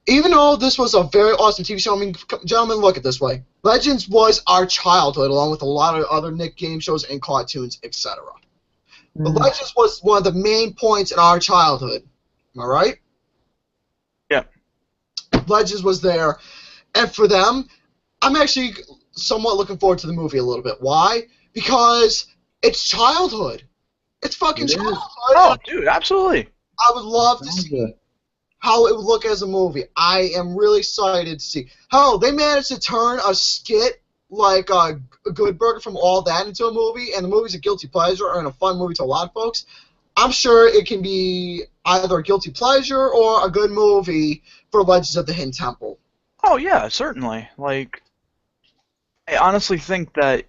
Even though this was a very awesome TV show, I mean, gentlemen, look at it this way. Legends was our childhood, along with a lot of other Nick game shows and cartoons, etc. But Legends was one of the main points in our childhood. Am I right? Yeah. Legends was there. And for them, I'm actually somewhat looking forward to the movie a little bit. Why? Because it's childhood. It's fucking childhood. Oh, dude, absolutely. I would love to see how it would look as a movie. I am really excited to see. Hell, they managed to turn a skit like Good Burger from All That into a movie, and the movie's a guilty pleasure and a fun movie to a lot of folks. I'm sure it can be either a guilty pleasure or a good movie for Legends of the Hidden Temple. Oh, yeah, certainly. Like, I honestly think that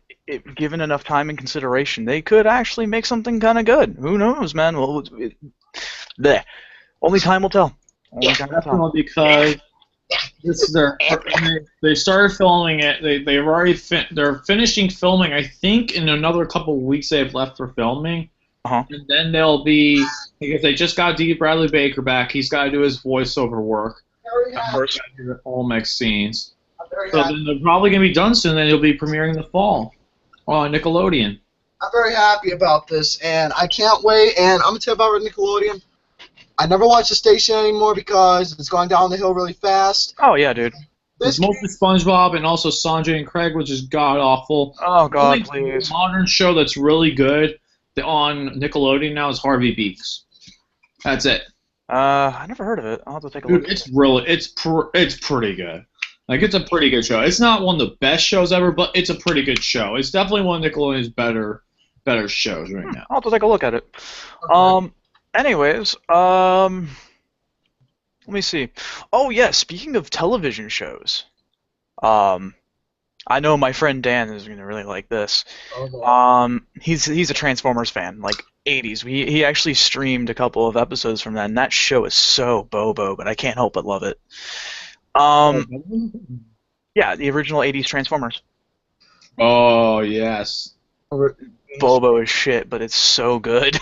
given enough time and consideration, they could actually make something kind of good. Who knows, man? Well, only time will tell. Definitely, because this is they started filming it. They've already they're finishing filming. I think in another couple of weeks they have left for filming, and then they'll be because they just got D. Bradley Baker back. He's got to do his voiceover work. First, Olmec scenes. So then they're probably gonna be done soon. Then it'll be premiering in the fall on Nickelodeon. I'm very happy about this, and I can't wait. And I'm gonna tell you about Nickelodeon. I never watch the station anymore because it's gone down the hill really fast. Oh, yeah, dude. There's mostly SpongeBob and also Sanjay and Craig, which is god-awful. Oh, God, the only please. modern show that's really good on Nickelodeon now is Harvey Beaks. That's it. I never heard of it. I'll have to take a Dude, look. it's pretty good. Like, it's a pretty good show. It's not one of the best shows ever, but it's a pretty good show. It's definitely one of Nickelodeon's better shows right now. I'll have to take a look at it. Okay. Anyways, let me see. Oh, yeah, speaking of television shows, I know my friend Dan is going to really like this. He's a Transformers fan, like 80s. He actually streamed a couple of episodes from that, and that show is so bobo, but I can't help but love it. Yeah, the original 80s Transformers. Oh, yes. Bobo is shit, but it's so good.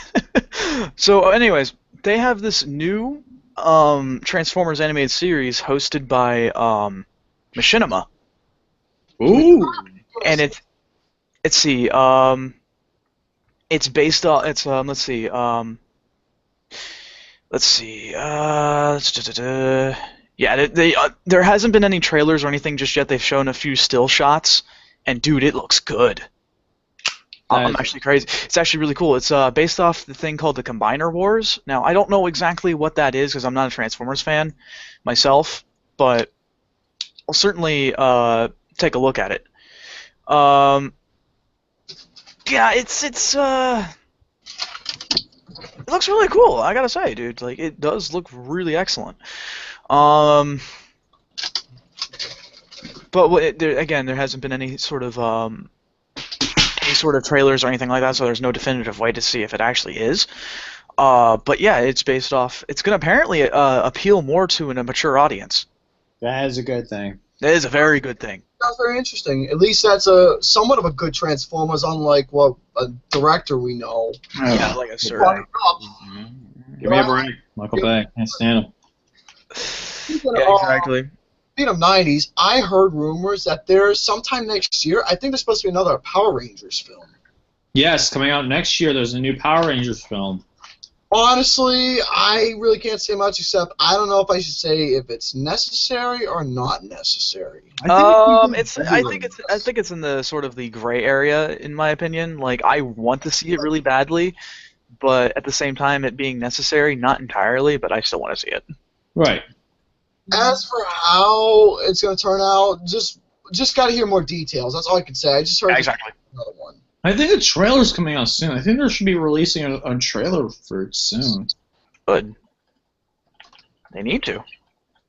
So, anyways, they have this new Transformers animated series hosted by Machinima. Ooh. And it's based on yeah, there hasn't been any trailers or anything just yet. They've shown a few still shots, and dude, it looks good. I'm actually crazy. It's actually really cool. It's based off the thing called the Combiner Wars. Now, I don't know exactly what that is because I'm not a Transformers fan myself, but I'll certainly take a look at it. Yeah, it looks really cool. I gotta say, dude, like it does look really excellent. But again, there hasn't been any sort of trailers or anything like that, so there's no definitive way to see if it actually is. But yeah, it's based off. It's going to apparently appeal more to a mature audience. That is a good thing. That is a very good thing. That's very interesting. At least that's somewhat of a good Transformers, unlike what a director we know. Yeah, like a certain. Give me a break, Michael Bay. Can't stand him. Yeah, exactly. Speaking of 90s, I heard rumors that there's sometime next year, I think there's supposed to be another Power Rangers film. Yes, coming out next year, there's a new Power Rangers film. Honestly, I really can't say much except I don't know if I should say if it's necessary or not necessary. I think it's in the sort of the gray area, in my opinion. Like, I want to see it really badly, but at the same time, it being necessary, not entirely, but I still want to see it. Right. As for how it's going to turn out, just got to hear more details. That's all I can say. I just heard exactly another one. I think a trailer's coming out soon. I think they should be releasing a trailer for it soon. Good. They need to.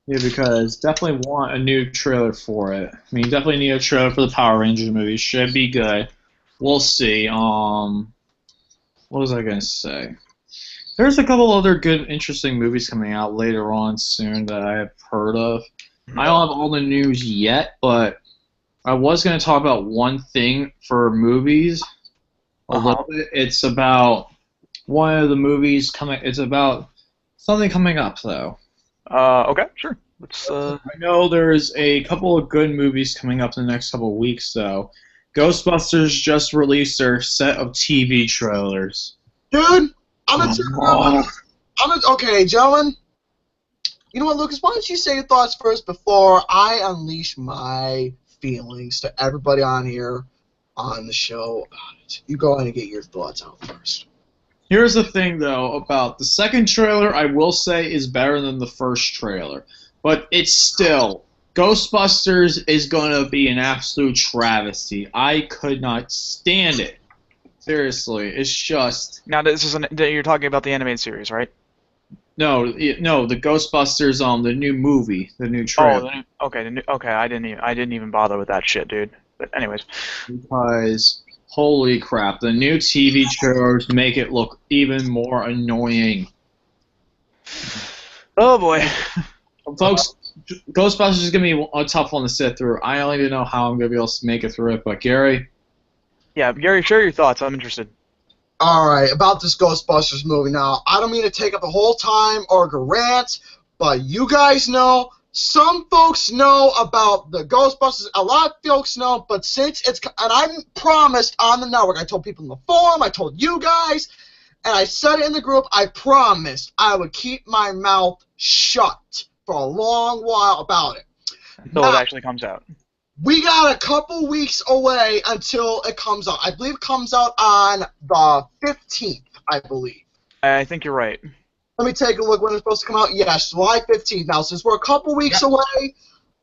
Yeah, because definitely want a new trailer for it. I mean, definitely need a trailer for the Power Rangers movie. Should be good. We'll see. What was I gonna say? There's a couple other good, interesting movies coming out later on soon that I have heard of. I don't have all the news yet, but I was going to talk about one thing for movies a little bit. It's about one of the movies coming. It's about something coming up, though. Okay, sure. I know there's a couple of good movies coming up in the next couple of weeks, though. Ghostbusters just released their set of TV trailers. Dude, okay, gentlemen. You know what, Lucas? Why don't you say your thoughts first before I unleash my feelings to everybody on here on the show about it. You go ahead and get your thoughts out first. Here's the thing, though, about the second trailer, I will say is better than the first trailer. But it's still, Ghostbusters is going to be an absolute travesty. I could not stand it. Seriously, it's just... Now, you're talking about the animated series, right? No, the Ghostbusters, the new movie, the new trailer. Okay, I didn't even bother with that shit, dude. But anyways, because holy crap, the new TV trailers make it look even more annoying. Oh boy, folks, Ghostbusters is gonna be a tough one to sit through. I don't even know how I'm gonna be able to make it through it, but Gary. Yeah, Gary, share your thoughts. I'm interested. Alright, about this Ghostbusters movie. Now, I don't mean to take up the whole time or go rant, but you guys know, some folks know about the Ghostbusters, a lot of folks know, but since it's, and I promised on the network, I told people in the forum, I told you guys, and I said it in the group, I promised I would keep my mouth shut for a long while about it. Until it actually comes out. We got a couple weeks away until it comes out. I believe it comes out on the 15th, I believe. I think you're right. Let me take a look when it's supposed to come out. Yes, July 15th. Now, since we're a couple weeks away,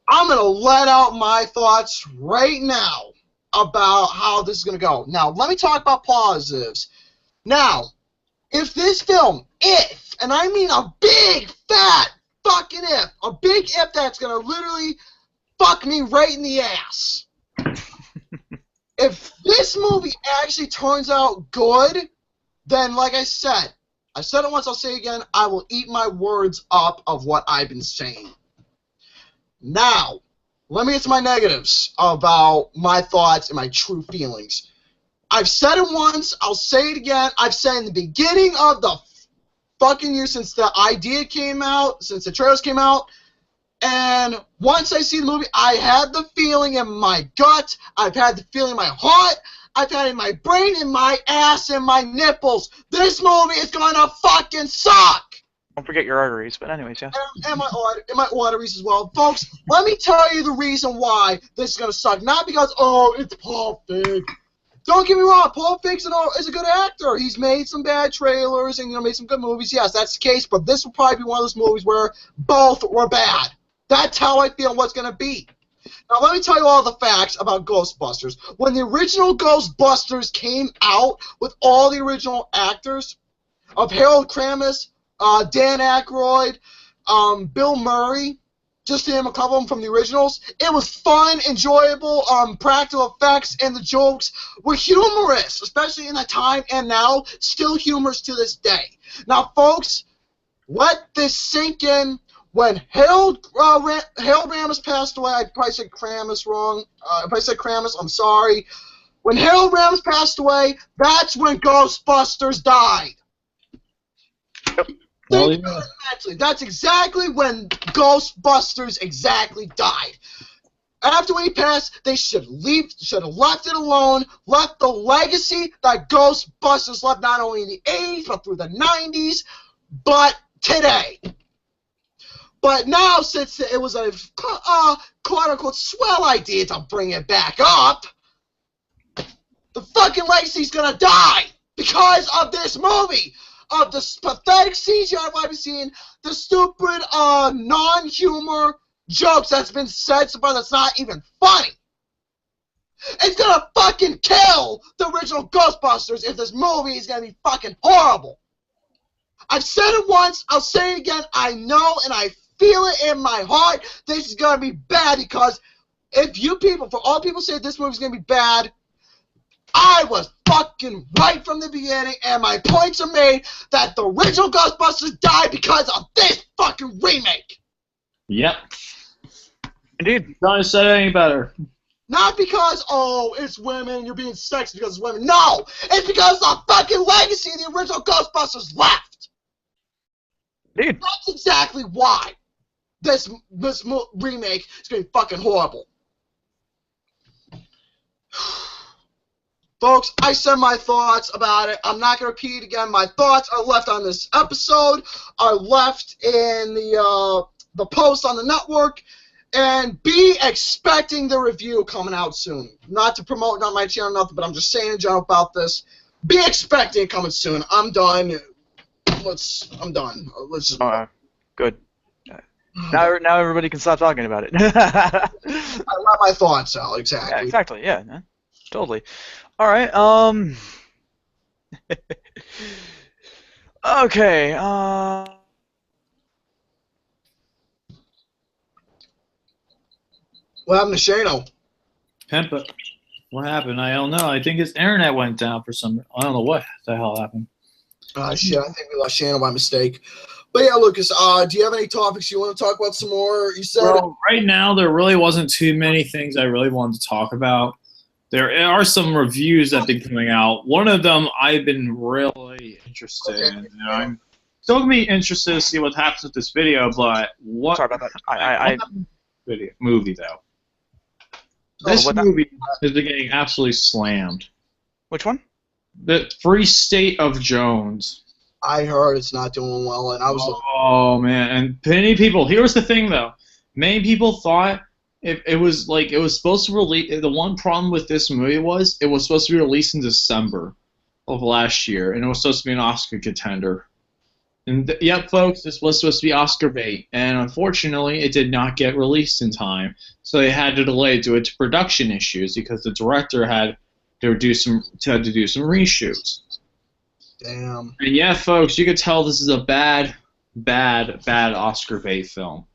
I'm going to let out my thoughts right now about how this is going to go. Now, let me talk about positives. Now, if this film, and I mean a big, fat, fucking if, a big if that's going to literally fuck me right in the ass. If this movie actually turns out good, then like I said it once, I'll say it again, I will eat my words up of what I've been saying. Now, let me get to my negatives about my thoughts and my true feelings. I've said it once, I'll say it again, I've said in the beginning of the fucking year since the idea came out, since the trailers came out, and once I see the movie, I had the feeling in my gut, I've had the feeling in my heart, I've had it in my brain, in my ass, and my nipples. This movie is gonna fucking suck! Don't forget your arteries, but anyways, yeah. And my arteries as well. Folks, let me tell you the reason why this is gonna suck. Not because, oh, it's Paul Feig. Don't get me wrong, Paul Feig is a good actor. He's made some bad trailers and made some good movies. Yes, that's the case, but this will probably be one of those movies where both were bad. That's how I feel what's going to be. Now, let me tell you all the facts about Ghostbusters. When the original Ghostbusters came out with all the original actors of Harold Ramis, Dan Aykroyd, Bill Murray, just to name a couple of them from the originals. It was fun, enjoyable, practical effects, and the jokes were humorous, especially in that time, and now still humorous to this day. Now, folks, let this sink in. When Harold Ramis passed away, I probably said Kramis wrong. If I said Kramis, I'm sorry. When Harold Ramis passed away, that's when Ghostbusters died. Well, Think about it mentally. That's exactly when Ghostbusters exactly died. After when he passed, they should have left it alone, left the legacy that Ghostbusters left not only in the 80s, but through the 90s, but today. But now, since it was a quote-unquote swell idea to bring it back up, the fucking legacy's gonna die because of this movie, of the pathetic CGI I've seen, the stupid non-humor jokes that's been said so far that's not even funny. It's gonna fucking kill the original Ghostbusters if this movie is gonna be fucking horrible. I've said it once, I'll say it again, I know and I feel it in my heart, this is gonna be bad, because if you people, for all people say this movie's gonna be bad, I was fucking right from the beginning, and my points are made that the original Ghostbusters died because of this fucking remake. Yep. Indeed. Don't say it any better. Not because, oh, it's women, you're being sexist because it's women. No! It's because the fucking legacy of the original Ghostbusters left. Indeed. That's exactly why this remake is going to be fucking horrible. Folks, I said my thoughts about it. I'm not going to repeat it again. My thoughts are left on this episode, are left in the post on the network, and be expecting the review coming out soon. Not to promote, not my channel, nothing, but I'm just saying in general about this. Be expecting it coming soon. I'm done. I'm done. Let's just. Good. Now everybody can stop talking about it. I let my thoughts out, exactly. Yeah, exactly, yeah. Totally. Alright, okay, What happened to Shano? Pimp, what happened? I don't know. I think his internet went down for some. I don't know what the hell happened. Shit, I think we lost Shano by mistake. But yeah, Lucas, do you have any topics you want to talk about some more? You said. Well, right now there really wasn't too many things I really wanted to talk about. There are some reviews that have been coming out. One of them I've been really interested in. You know, I'm still gonna be interested to see what happens with this video, but what? Sorry about that. Movie though. This movie has been getting absolutely slammed. Which one? The Free State of Jones. I heard it's not doing well, and I was. Oh man, and many people. Here's the thing, though. Many people thought it was supposed to release. The one problem with this movie was it was supposed to be released in December of last year, and it was supposed to be an Oscar contender. And yep, folks, this was supposed to be Oscar bait, and unfortunately, it did not get released in time. So they had to delay it due to production issues because the director had to do some reshoots. Damn. And yeah, folks, you could tell this is a bad Oscar bait film.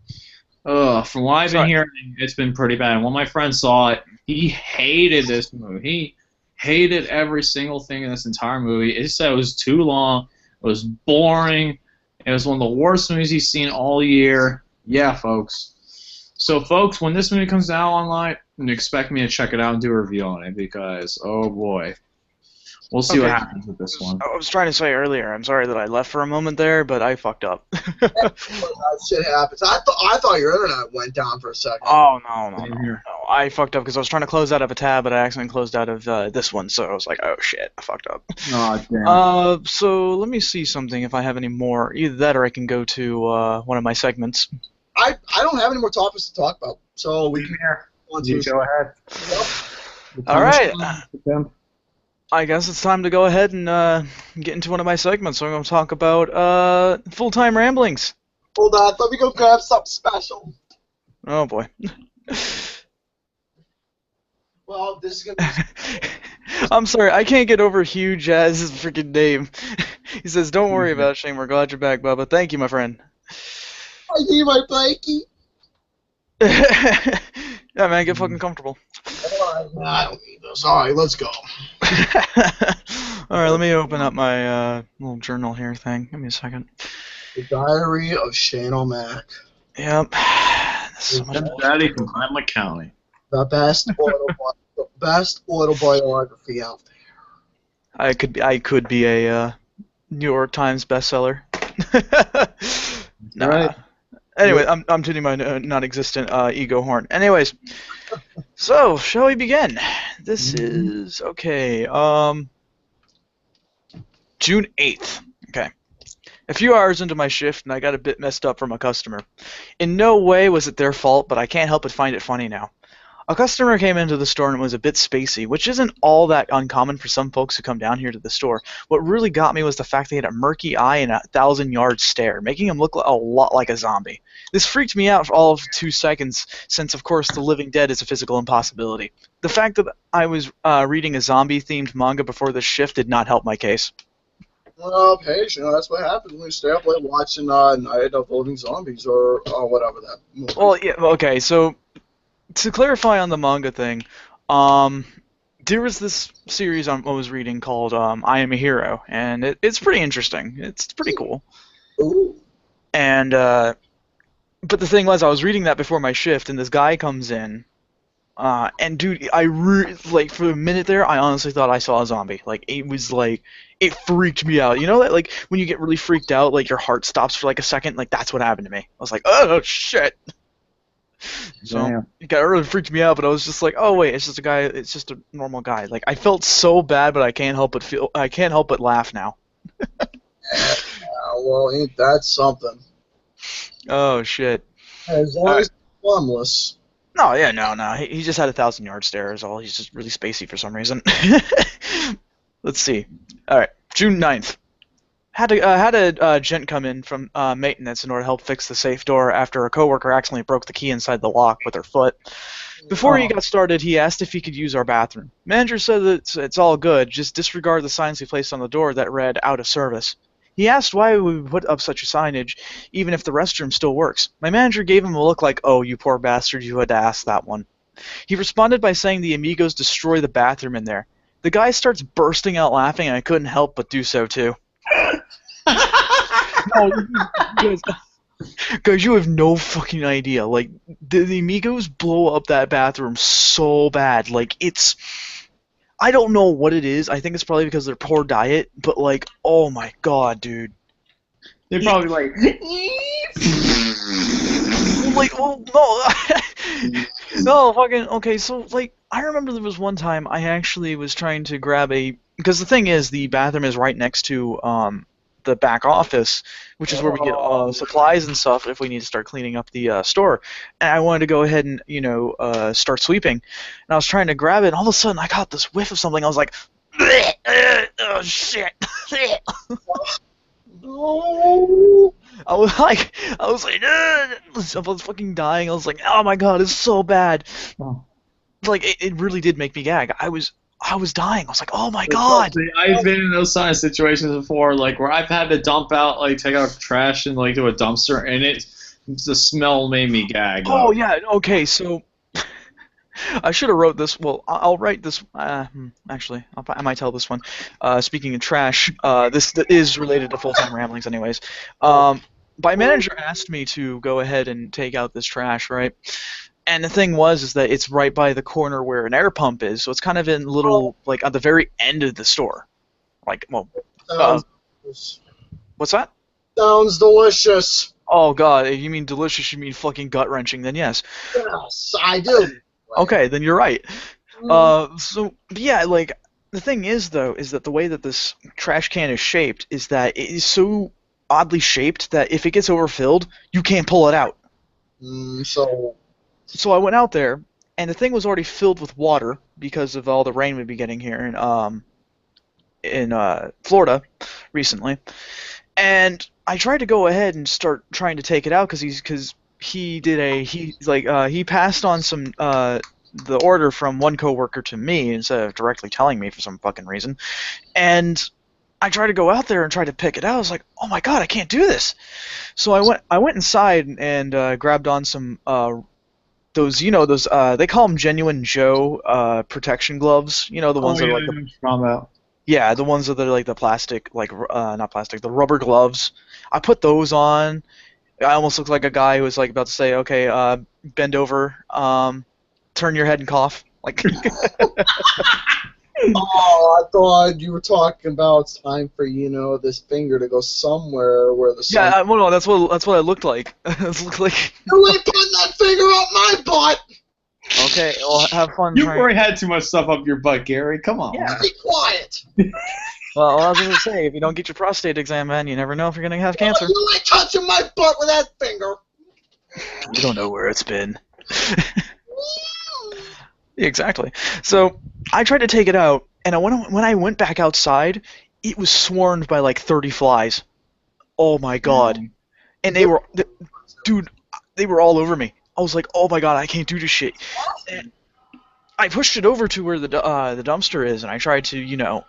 From what I've been hearing, it's been pretty bad. And when my friend saw it, he hated this movie. He hated every single thing in this entire movie. He said it was too long. It was boring. It was one of the worst movies he's seen all year. Yeah, folks. So, folks, when this movie comes out online, expect me to check it out and do a review on it because, oh boy. We'll see what happens with this one. I was trying to say earlier, I'm sorry that I left for a moment there, but I fucked up. That shit happens. I thought your internet went down for a second. Oh, no. I fucked up because I was trying to close out of a tab, but I accidentally closed out of this one, so I was like, oh shit, I fucked up. Oh, damn. So let me see something if I have any more. Either that or I can go to one of my segments. I don't have any more topics to talk about, so we can go ahead. Yep. All right. I guess it's time to go ahead and get into one of my segments. So I'm going to talk about full-time ramblings. Hold on, let me go grab something special. Oh boy. Well, this is going to be... I'm sorry, I can't get over Hugh Jazz's freaking name. He says, don't worry about it, Shane. We're glad you're back, Bubba. Thank you, my friend. I need my blankie. Yeah, man, get fucking comfortable. I don't need this. Alright, let's go. Alright, let me open up my little journal here thing. Give me a second. The Diary of Shane O'Mac. Yep. This is so much That's bullshit. Daddy from Climate County. The best autobiography out there. I could be a New York Times bestseller. Nah. Right. Anyway, I'm tuning my non-existent ego horn. Anyways, so shall we begin? This is okay. June 8th. Okay. A few hours into my shift, and I got a bit messed up from a customer. In no way was it their fault, but I can't help but find it funny now. A customer came into the store and was a bit spacey, which isn't all that uncommon for some folks who come down here to the store. What really got me was the fact they had a murky eye and a 1,000-yard stare, making him look a lot like a zombie. This freaked me out for all of 2 seconds, since of course the living dead is a physical impossibility. The fact that I was reading a zombie-themed manga before this shift did not help my case. Well, Paige, that's what happens when you stay up late watching Night of the Living Zombies or whatever that movie. Well, yeah, okay, so to clarify on the manga thing, there was this series I was reading called I Am a Hero, and it's pretty interesting. It's pretty cool. Ooh. And but the thing was, I was reading that before my shift, and this guy comes in, and dude, like for a minute there, I honestly thought I saw a zombie. Like it freaked me out. You know that like when you get really freaked out, like your heart stops for like a second. Like that's what happened to me. I was like, oh shit. So Damn. it really freaked me out, but I was just like, oh wait, it's just a guy. It's just a normal guy. Like I felt so bad, but I can't help but laugh now. Well, ain't that something? Oh shit. As long as it's harmless. No, yeah, no. He just had a 1,000-yard stare is all. He's just really spacey for some reason. Let's see. All right, June 9th. Had a gent come in from maintenance in order to help fix the safe door after a coworker accidentally broke the key inside the lock with her foot. Before he got started, he asked if he could use our bathroom. Manager said that it's all good, just disregard the signs we placed on the door that read out of service. He asked why we would put up such a signage, even if the restroom still works. My manager gave him a look like, oh, you poor bastard, you had to ask that one. He responded by saying the amigos destroy the bathroom in there. The guy starts bursting out laughing, and I couldn't help but do so too. No, guys, you have no fucking idea. Like, the amigos blow up that bathroom so bad. Like, I don't know what it is. I think it's probably because of their poor diet, but like, oh my god, dude. They're probably like, Like, well, no. No, fucking, okay, so, like, I remember there was one time I actually was trying to grab because the thing is, the bathroom is right next to, the back office, which is where we get supplies and stuff if we need to start cleaning up the store. And I wanted to go ahead and, start sweeping. And I was trying to grab it, and all of a sudden I got this whiff of something. I was like, oh, shit. No. I was like, I was fucking dying. I was like, oh my god, it's so bad. Oh. Like, it really did make me gag. I was dying. I was like, oh my god. I've been in those kind of situations before, like where I've had to take out trash and like do a dumpster, and the smell made me gag. Oh yeah, okay, so I should have wrote this. Well, I'll write this. Actually, I might tell this one. Speaking of trash, this is related to full-time ramblings, anyways. My manager asked me to go ahead and take out this trash, right? And the thing is that it's right by the corner where an air pump is, so it's kind of in like at the very end of the store. Like, well, what's that? Sounds delicious. Oh god, if you mean delicious, you mean fucking gut-wrenching, then yes. Yes, I do. Okay, then you're right. So, yeah, like, the thing is, though, is that the way that this trash can is shaped is that it is so oddly shaped that if it gets overfilled, you can't pull it out. So I went out there, and the thing was already filled with water because of all the rain we'd be getting here in Florida recently. And I tried to go ahead and start trying to take it out because he passed on some the order from one coworker to me instead of directly telling me for some fucking reason. And I tried to go out there and try to pick it out. I was like, oh my god, I can't do this. So I went inside and grabbed on some those, you know, those they call them Genuine Joe protection gloves. You know, the ones that are like yeah, the ones that are like the plastic, like not plastic, the rubber gloves. I put those on. I almost looked like a guy who was like about to say, okay, bend over, turn your head and cough. Like. Oh, I thought you were talking about it's time for this finger to go somewhere where the sun. Yeah, well, no, that's what I looked like. It looked like. You ain't putting that finger up my butt. Okay, well, have fun. You've already had too much stuff up your butt, Gary. Come on. Yeah, be quiet. Well, I was gonna say, if you don't get your prostate exam, man, you never know if you're gonna have cancer. You ain't touching my butt with that finger. You don't know where it's been. Exactly. So I tried to take it out, and when I went back outside, it was swarmed by like 30 flies. Oh my god! And they were all over me. I was like, oh my god, I can't do this shit. And I pushed it over to where the dumpster is, and I tried to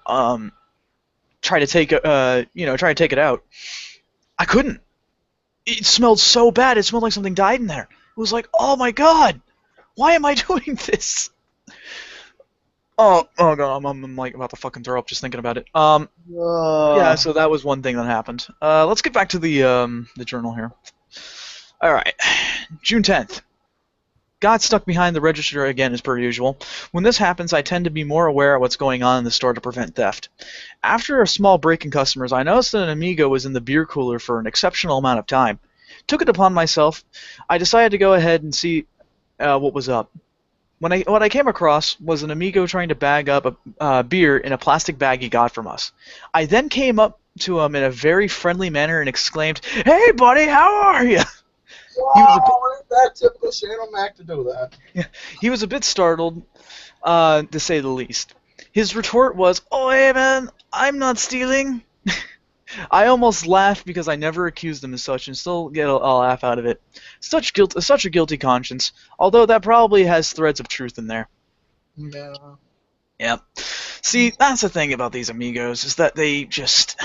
try to take it out. I couldn't. It smelled so bad. It smelled like something died in there. It was like, oh my god, why am I doing this? Oh god, I'm like about to fucking throw up just thinking about it. Yeah, so that was one thing that happened. Let's get back to the journal here. All right, June 10th. Got stuck behind the register again as per usual. When this happens, I tend to be more aware of what's going on in the store to prevent theft. After a small break in customers, I noticed that an Amigo was in the beer cooler for an exceptional amount of time. Took it upon myself. I decided to go ahead and see what was up. What I came across was an Amigo trying to bag up a beer in a plastic bag he got from us. I then came up to him in a very friendly manner and exclaimed, "Hey, buddy, how are you?" Wow, that typical Shane O'Mac to do that. Yeah, he was a bit startled, to say the least. His retort was, "Oh, hey, man, I'm not stealing." I almost laughed because I never accused him as such and still get a laugh out of it. Such a guilty conscience, although that probably has threads of truth in there. Yeah. Yep. See, that's the thing about these Amigos, is that they just...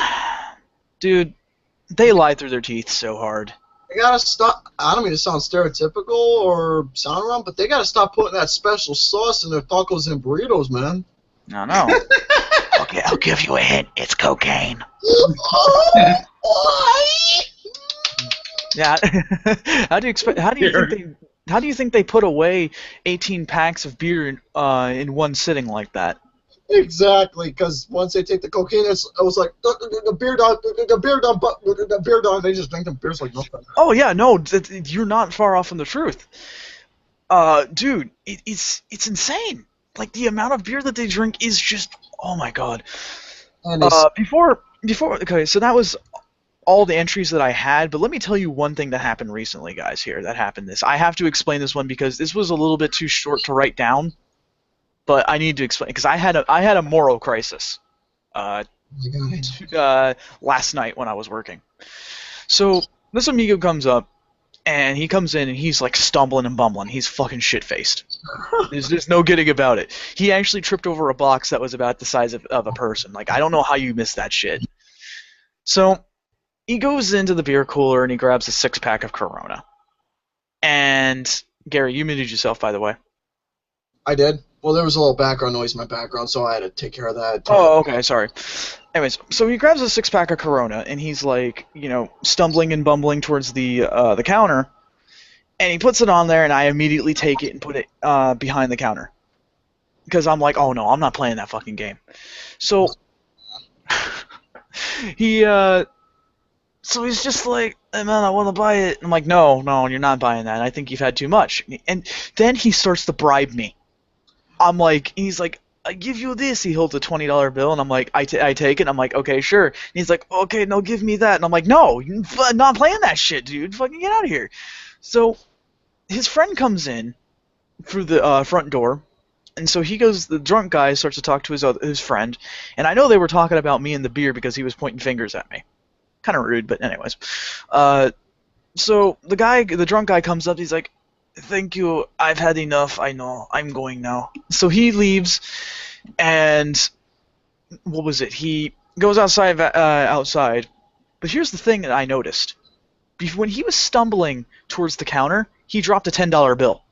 Dude, they lie through their teeth so hard. They gotta stop. I don't mean to sound stereotypical or sound wrong, but they gotta stop putting that special sauce in their tacos and burritos, man. I know. Okay, I'll give you a hint. It's cocaine. Yeah. How do you think they put away 18 packs of beer in one sitting like that? Exactly, because once they take the cocaine, it was like the beer done. They just drink the beers like nothing. Oh yeah, no, you're not far off from the truth. Dude, it's insane. Like the amount of beer that they drink is just, oh my god. Before, okay, so that was all the entries that I had, but let me tell you one thing that happened recently, guys. I have to explain this one because this was a little bit too short to write down, but I need to explain because I had a moral crisis last night when I was working. So this Amigo comes up, and he comes in and he's like stumbling and bumbling. He's fucking shit-faced. There's no getting about it. He actually tripped over a box that was about the size of a person. Like, I don't know how you missed that shit. So he goes into the beer cooler and he grabs a 6-pack of Corona. And Gary, you muted yourself, by the way. I did. Well, there was a little background noise in my background, so I had to take care of that. Oh, okay, sorry. Anyways, so he grabs a 6-pack of Corona, and he's like, stumbling and bumbling towards the counter, and he puts it on there, and I immediately take it and put it behind the counter. Because I'm like, oh no, I'm not playing that fucking game. So, so he's just like, hey man, I want to buy it. I'm like, no, you're not buying that. I think you've had too much. And then he starts to bribe me. I'm like, he's like, I give you this. He holds a $20 bill, and I'm like, I take it. And I'm like, okay, sure. And he's like, okay, no, give me that. And I'm like, no, you're not playing that shit, dude. Fucking get out of here. So his friend comes in through the front door, and so he goes. The drunk guy starts to talk to his friend, and I know they were talking about me and the beer because he was pointing fingers at me. Kind of rude, but anyways. So the drunk guy comes up. He's like, thank you. I've had enough. I know. I'm going now. So he leaves, and what was it? He goes outside. But here's the thing that I noticed. When he was stumbling towards the counter, he dropped a $10 bill.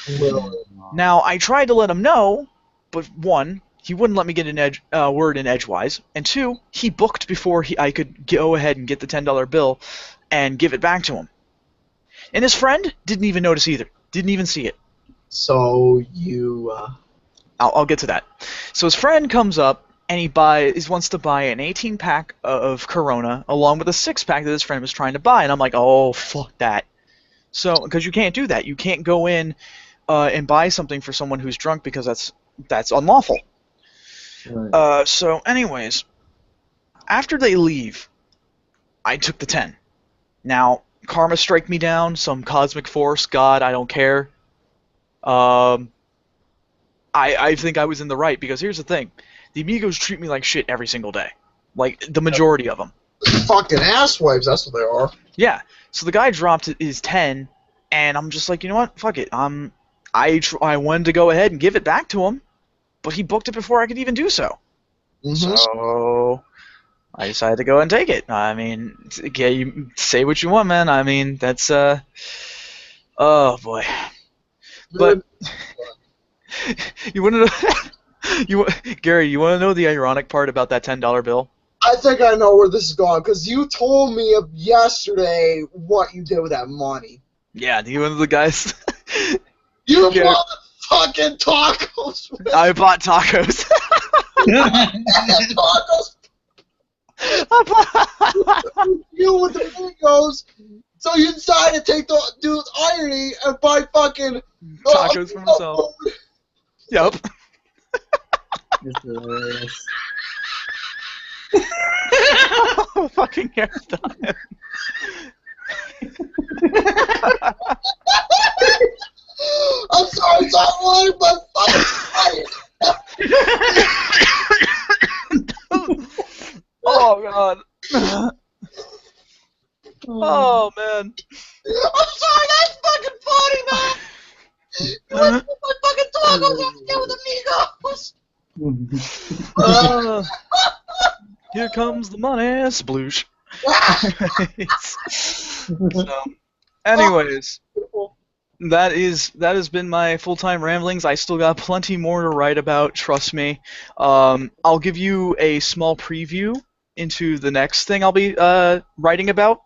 Really? Now, I tried to let him know, but one, he wouldn't let me get an word in edgewise, and two, he booked before I could go ahead and get the $10 bill and give it back to him. And his friend didn't even notice either. Didn't even see it. So you. I'll get to that. So his friend comes up and he wants to buy an 18-pack of Corona along with a 6-pack that his friend was trying to buy, and I'm like, oh fuck that. So because you can't do that, you can't go in and buy something for someone who's drunk because that's unlawful. Right. So anyways, after they leave, I took the 10. Now karma strike me down, some cosmic force, God, I don't care. I think I was in the right because here's the thing. The amigos treat me like shit every single day. Like, the majority of them. Fucking asswipes, that's what they are. Yeah. So the guy dropped his 10, and I'm just like, you know what? Fuck it. I wanted to go ahead and give it back to him, but he booked it before I could even do so. Mm-hmm. So I decided to go and take it. I mean, yeah, you say what you want, man. I mean, that's, oh boy. But you want to know, Gary, you want to know the ironic part about that $10 bill? I think I know where this is going, because you told me yesterday what you did with that money. Yeah, you one of the guys. You Yeah. bought fucking tacos. Man. I bought tacos. Tacos. You with the amigos. So you decided to take the dude's irony and buy fucking Tacos for himself. Yep. It's hilarious. Fucking hairstyle. I'm sorry, it's not lying, but fucking Oh god. Oh man. I'm sorry, that's fucking funny, man. You went to my fucking tacos after with amigos. Here comes the money, sploosh. So, anyways, that has been my full-time ramblings. I still got plenty more to write about, trust me. I'll give you a small preview into the next thing I'll be writing about.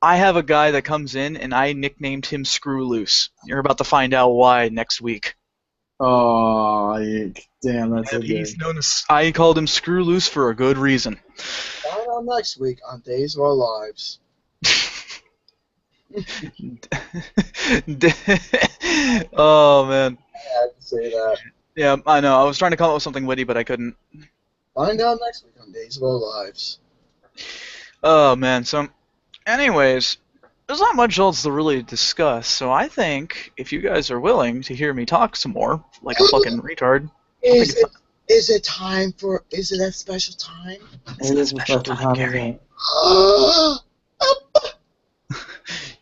I have a guy that comes in, and I nicknamed him Screw Loose. You're about to find out why next week. Oh, damn, that's so And good. he's known as, I called him Screw Loose for a good reason. Find out next week on Days of Our Lives. Oh man. I had to say that. Yeah, I know. I was trying to come up with something witty, but I couldn't. Find out next week on Days of Our Lives. Oh man. So, anyways, there's not much else to really discuss. So I think if you guys are willing to hear me talk some more, like a fucking retard. Is it time for? Is it that special time? It's a special time, Gary.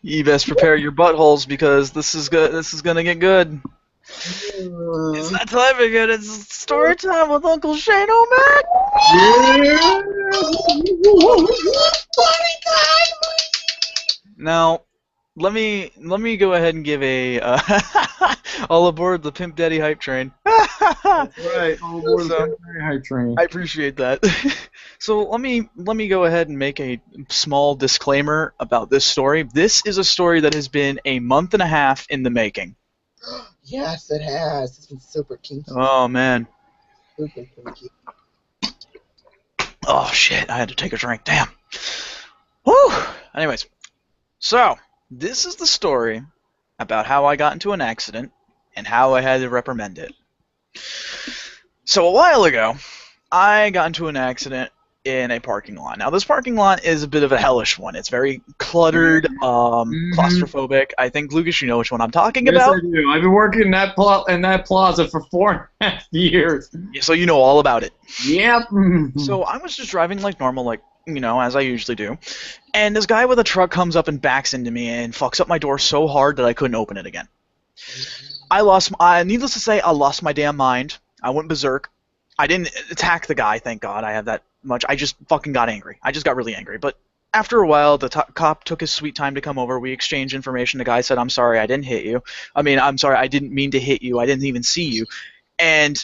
You best prepare your buttholes because this is good. This is gonna get good. It's that time again. It's story time with Uncle Shane O'Mac. Now, let me go ahead and give a all aboard the Pimp Daddy hype train. That's right. All aboard the very hype train. I appreciate that. So let me go ahead and make a small disclaimer about this story. This is a story that has been a month and a half in the making. Yes, it has. It's been super kinky. Oh man. Super kinky. Oh shit, I had to take a drink. Damn. Whew. Anyways, so this is the story about how I got into an accident and how I had to reprimand it. So a while ago, I got into an accident in a parking lot. Now this parking lot is a bit of a hellish one. It's very cluttered, claustrophobic. I think Lucas, you know which one I'm talking Yes, about. I do. I've been working in that plaza for 4.5 years. So you know all about it. Yep. So I was just driving like normal, like, you know, as I usually do. And this guy with a truck comes up and backs into me and fucks up my door so hard that I couldn't open it again. Needless to say, I lost my damn mind. I went berserk. I didn't attack the guy, thank God. I have that much. I just fucking got angry. I just got really angry. But after a while, the cop took his sweet time to come over. We exchanged information. The guy said, "I'm sorry, I didn't hit you. I'm sorry, I didn't mean to hit you. I didn't even see you." And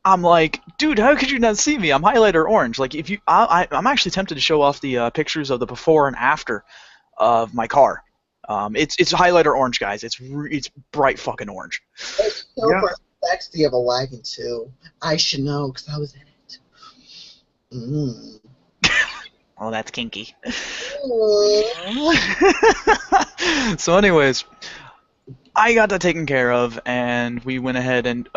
I'm like, dude, how could you not see me? I'm highlighter orange. Like, if you, I'm actually tempted to show off the pictures of the before and after of my car. It's highlighter orange, guys. It's bright fucking orange. It's super sexy of a wagon too. I should know because I was in it. Mm. Oh, that's kinky. So, anyways, I got that taken care of, and we went ahead and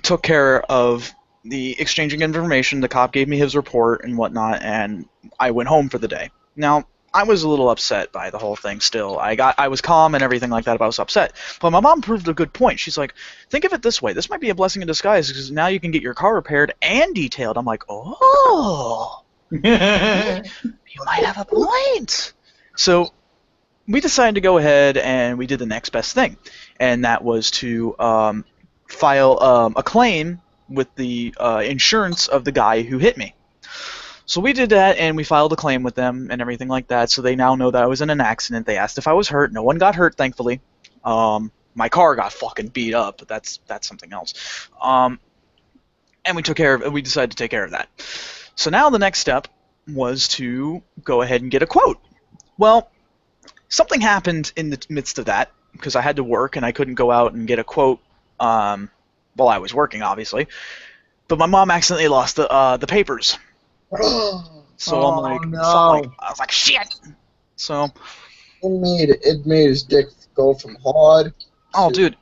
took care of the exchanging information. The cop gave me his report and whatnot, and I went home for the day. Now, I was a little upset by the whole thing still. I was calm and everything like that, but I was upset. But my mom proved a good point. She's like, think of it this way. This might be a blessing in disguise because now you can get your car repaired and detailed. I'm like, oh, you might have a point. So we decided to go ahead and we did the next best thing, and that was to file a claim with the insurance of the guy who hit me. So we did that, and we filed a claim with them and everything like that, so they now know that I was in an accident. They asked if I was hurt. No one got hurt, thankfully. My car got fucking beat up, but that's something else. And we decided to take care of that. So now the next step was to go ahead and get a quote. Well, something happened in the midst of that, because I had to work, and I couldn't go out and get a quote while I was working, obviously. But my mom accidentally lost the papers. So I'm like, no. I was like, shit. So It made his dick go from hard. dude,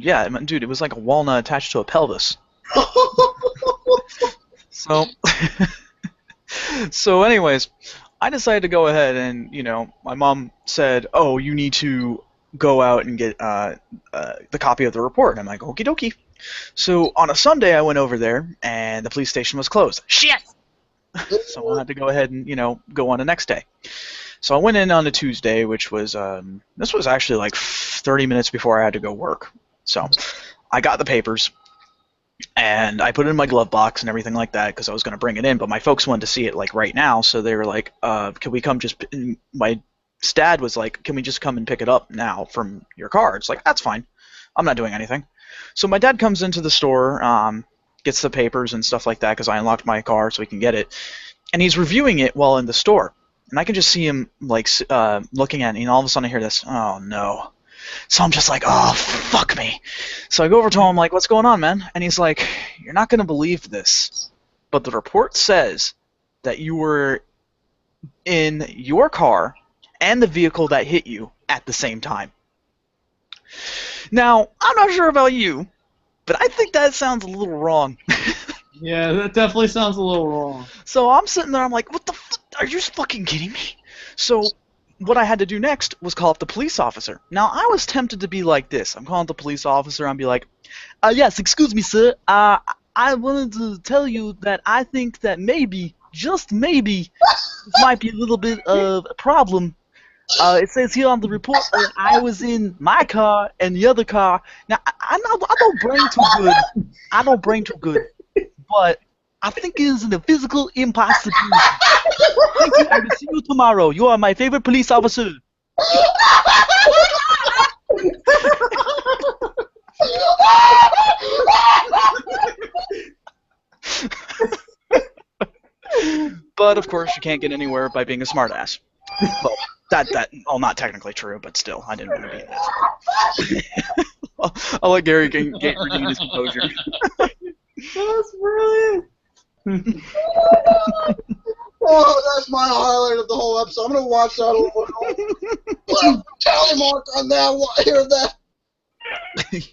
yeah, dude, it was like a walnut attached to a pelvis. So, so anyways, I decided to go ahead and, my mom said, oh, you need to go out and get the copy of the report. And I'm like, okie dokie. So on a Sunday, I went over there, and the police station was closed. Shit! So I had to go ahead and, go on the next day. So I went in on a Tuesday, which was, this was actually like 30 minutes before I had to go work. So I got the papers, and I put it in my glove box and everything like that because I was going to bring it in, but my folks wanted to see it like right now, so they were like, can we come my dad was like, can we just come and pick it up now from your car? It's like, that's fine. I'm not doing anything. So my dad comes into the store, gets the papers and stuff like that because I unlocked my car so he can get it, and he's reviewing it while in the store, and I can just see him like looking at me, and all of a sudden I hear this, oh no. So I'm just like, oh, fuck me. So I go over to him like, what's going on, man? And he's like, you're not going to believe this, but the report says that you were in your car and the vehicle that hit you at the same time. Now, I'm not sure about you, but I think that sounds a little wrong. Yeah, that definitely sounds a little wrong. So I'm sitting there, I'm like, what the fuck? Are you fucking kidding me? So what I had to do next was call up the police officer. Now, I was tempted to be like this. I'm calling the police officer and be like, yes, excuse me, sir. I wanted to tell you that I think that maybe, just maybe, this might be a little bit of a problem. It says here on the report that I was in my car and the other car. Now, I don't brain too good. I don't brain too good. But I think it is a physical impossibility. Thank you. I will see you tomorrow. You are my favorite police officer. But of course, you can't get anywhere by being a smartass. Well, well, not technically true, but still, I didn't want to be that. I'll let Gary regain his composure. That's brilliant. Oh, that's my highlight of the whole episode. I'm gonna watch that over and over. Tally mark on that one. Hear that? Okay.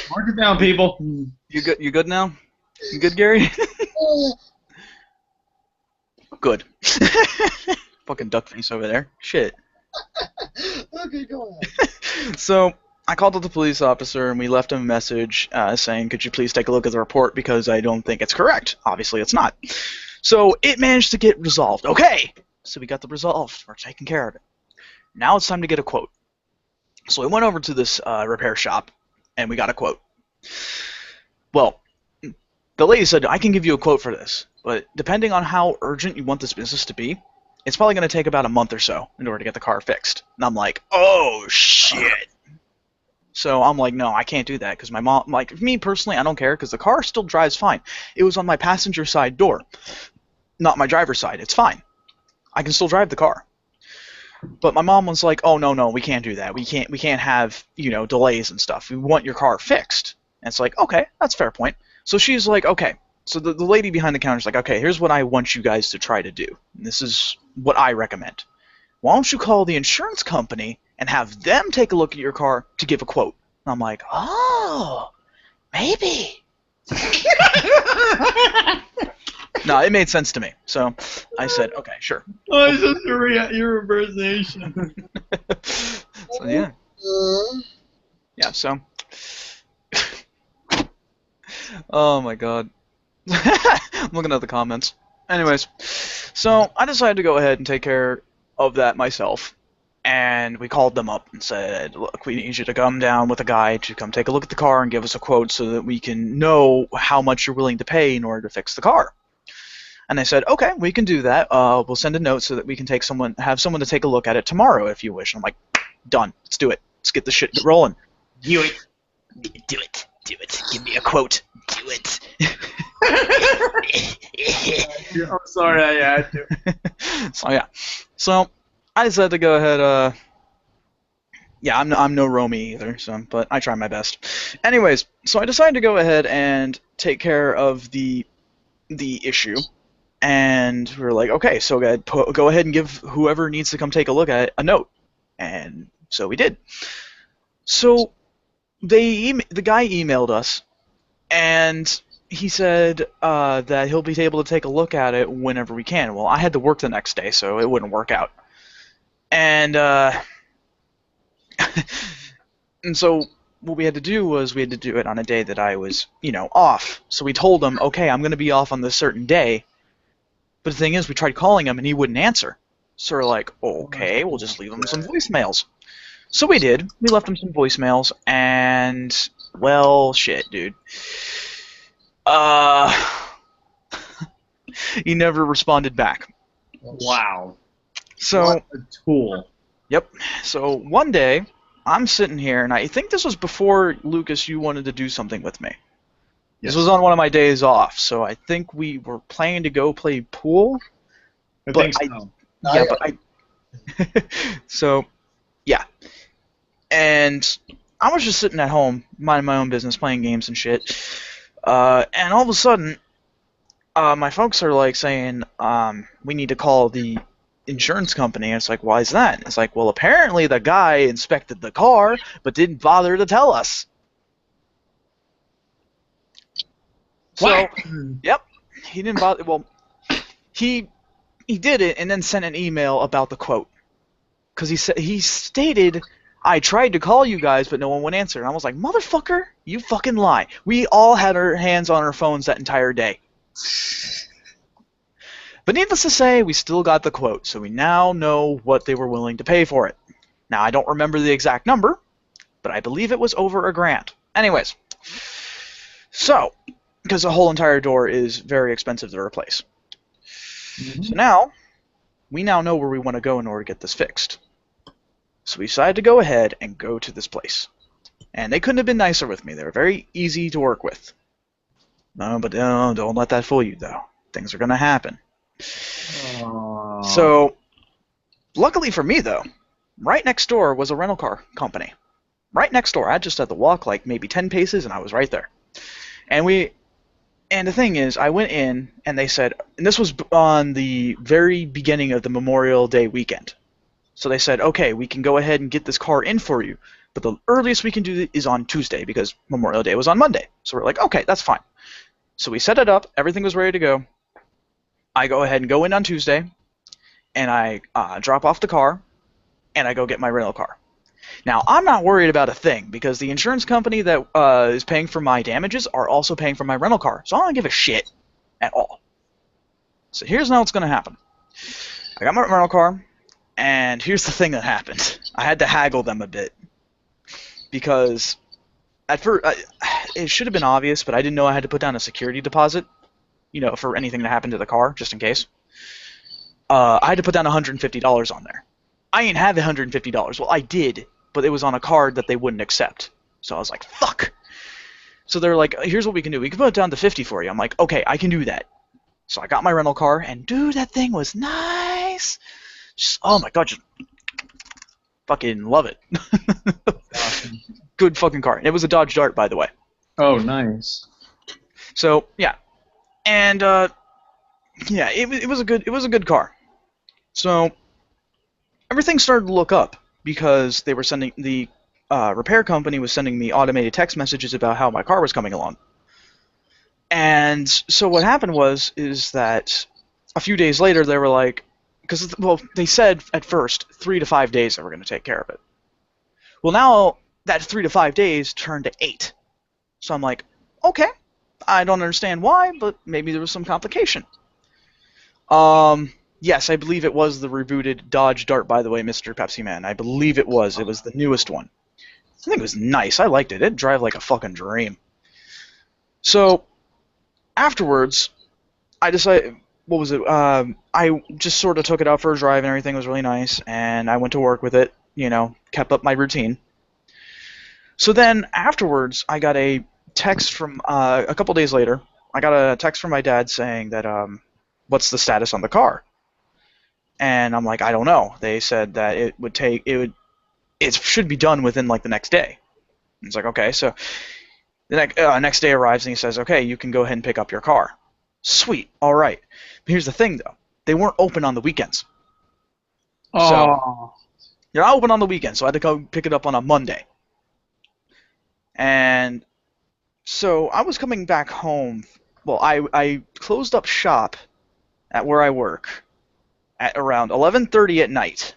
Mark it down, people. You good? You good now? You good, Gary? Good. Fucking duck face over there. Shit. Okay, go ahead. So I called up the police officer and we left him a message saying, could you please take a look at the report because I don't think it's correct. Obviously it's not. So it managed to get resolved. Okay! So we got the resolved. We're taking care of it. Now it's time to get a quote. So we went over to this repair shop and we got a quote. Well, the lady said, I can give you a quote for this. but depending on how urgent you want this business to be, it's probably going to take about a month or so in order to get the car fixed. And I'm like, oh, shit. So I'm like, no, I can't do that because my mom, like, me personally, I don't care because the car still drives fine. It was on my passenger side door, not my driver's side. It's fine. I can still drive the car. But my mom was like, oh, no, we can't do that. We can't have, delays and stuff. We want your car fixed. And it's like, okay, that's a fair point. So she's like, okay. So the lady behind the counter is like, okay, here's what I want you guys to try to do. And this is what I recommend. Why don't you call the insurance company and have them take a look at your car to give a quote? And I'm like, oh, maybe. No, it made sense to me. So I said, okay, sure. Oh, it's just your reversation. So, yeah. Yeah, so. Oh, my God. I'm looking at the comments. Anyways, so I decided to go ahead and take care of that myself. And we called them up and said, look, we need you to come down with a guy to come take a look at the car and give us a quote so that we can know how much you're willing to pay in order to fix the car. And they said, okay, we can do that. We'll send a note so that we can have someone to take a look at it tomorrow if you wish. And I'm like, done. Let's do it. Let's get this shit rolling. Do it. Do it. Do it. Give me a quote. Do it. I'm sorry I had to. So, yeah. So I decided to go ahead. Yeah, I'm no Romy either, but I try my best. Anyways, so I decided to go ahead and take care of the issue, and we were like, okay, so go ahead and give whoever needs to come take a look at it a note, and so we did. So the guy emailed us, and he said that he'll be able to take a look at it whenever we can. Well, I had to work the next day, so it wouldn't work out. And and so what we had to do was we had to do it on a day that I was, off. So we told him, okay, I'm going to be off on this certain day. But the thing is, we tried calling him and he wouldn't answer. So we're like, okay, we'll just leave him some voicemails. So we did. We left him some voicemails, and well, shit, dude. He never responded back. Wow. So, what a tool. Yep. So one day, I'm sitting here, and I think this was before, Lucas, you wanted to do something with me. Yes. This was on one of my days off, so I think we were planning to go play pool. I think so. Yeah, but I... So, yeah. And I was just sitting at home, minding my own business, playing games and shit. And all of a sudden, my folks are like saying, we need to call the insurance company. And it's like, why is that? It's like, well, apparently the guy inspected the car, but didn't bother to tell us. What? So, yep, he didn't bother. Well, he did it and then sent an email about the quote, because he stated, I tried to call you guys, but no one would answer. And I was like, motherfucker, you fucking lie. We all had our hands on our phones that entire day. But needless to say, we still got the quote, so we now know what they were willing to pay for it. Now, I don't remember the exact number, but I believe it was over $1,000. Anyways, so, because the whole entire door is very expensive to replace. Mm-hmm. So now, we now know where we want to go in order to get this fixed. So we decided to go ahead and go to this place. And they couldn't have been nicer with me. They were very easy to work with. No, but don't let that fool you, though. Things are going to happen. Aww. So, luckily for me, though, right next door was a rental car company. Right next door. I just had to walk like maybe 10 paces, and I was right there. And the thing is, I went in, and they said, and this was on the very beginning of the Memorial Day weekend. So they said, okay, we can go ahead and get this car in for you, but the earliest we can do it is on Tuesday because Memorial Day was on Monday. So we're like, okay, that's fine. So we set it up. Everything was ready to go. I go ahead and go in on Tuesday, and I drop off the car, and I go get my rental car. Now, I'm not worried about a thing because the insurance company that is paying for my damages are also paying for my rental car, so I don't give a shit at all. So here's now what's going to happen. I got my rental car, and here's the thing that happened. I had to haggle them a bit because at first it should have been obvious, but I didn't know I had to put down a security deposit. for anything to happen to the car, just in case. I had to put down $150 on there. I ain't have $150. Well, I did, but it was on a card that they wouldn't accept. So I was like, fuck. So they're like, here's what we can do. We can put it down to 50 for you. I'm like, okay, I can do that. So I got my rental car, and dude, that thing was nice. Oh my god, just fucking love it. Awesome. Good fucking car. It was a Dodge Dart, by the way. Oh, nice. So yeah, and yeah, it was a good car. So everything started to look up because they were sending the repair company was sending me automated text messages about how my car was coming along. And so what happened is that a few days later they were like, they said at first 3 to 5 days they were going to take care of it. Well, now that 3 to 5 days turned to 8. So I'm like, okay, I don't understand why, but maybe there was some complication. Yes, I believe it was the rebooted Dodge Dart, by the way, Mr. Pepsi Man. I believe it was. It was the newest one. I think it was nice. I liked it. It'd drive like a fucking dream. So afterwards, I decided, what was it? I just sort of took it out for a drive and everything was really nice, and I went to work with it, kept up my routine. So then afterwards, I got a text from, a couple days later, I got a text from my dad saying that, what's the status on the car? And I'm like, I don't know. They said that it should be done within like the next day. And it's like, okay, so the next day arrives and he says, okay, you can go ahead and pick up your car. Sweet, all right. But here's the thing, though. They weren't open on the weekends. Oh. So they're not open on the weekend, so I had to go pick it up on a Monday. And so I was coming back home. Well, I closed up shop at where I work at around 11:30 at night.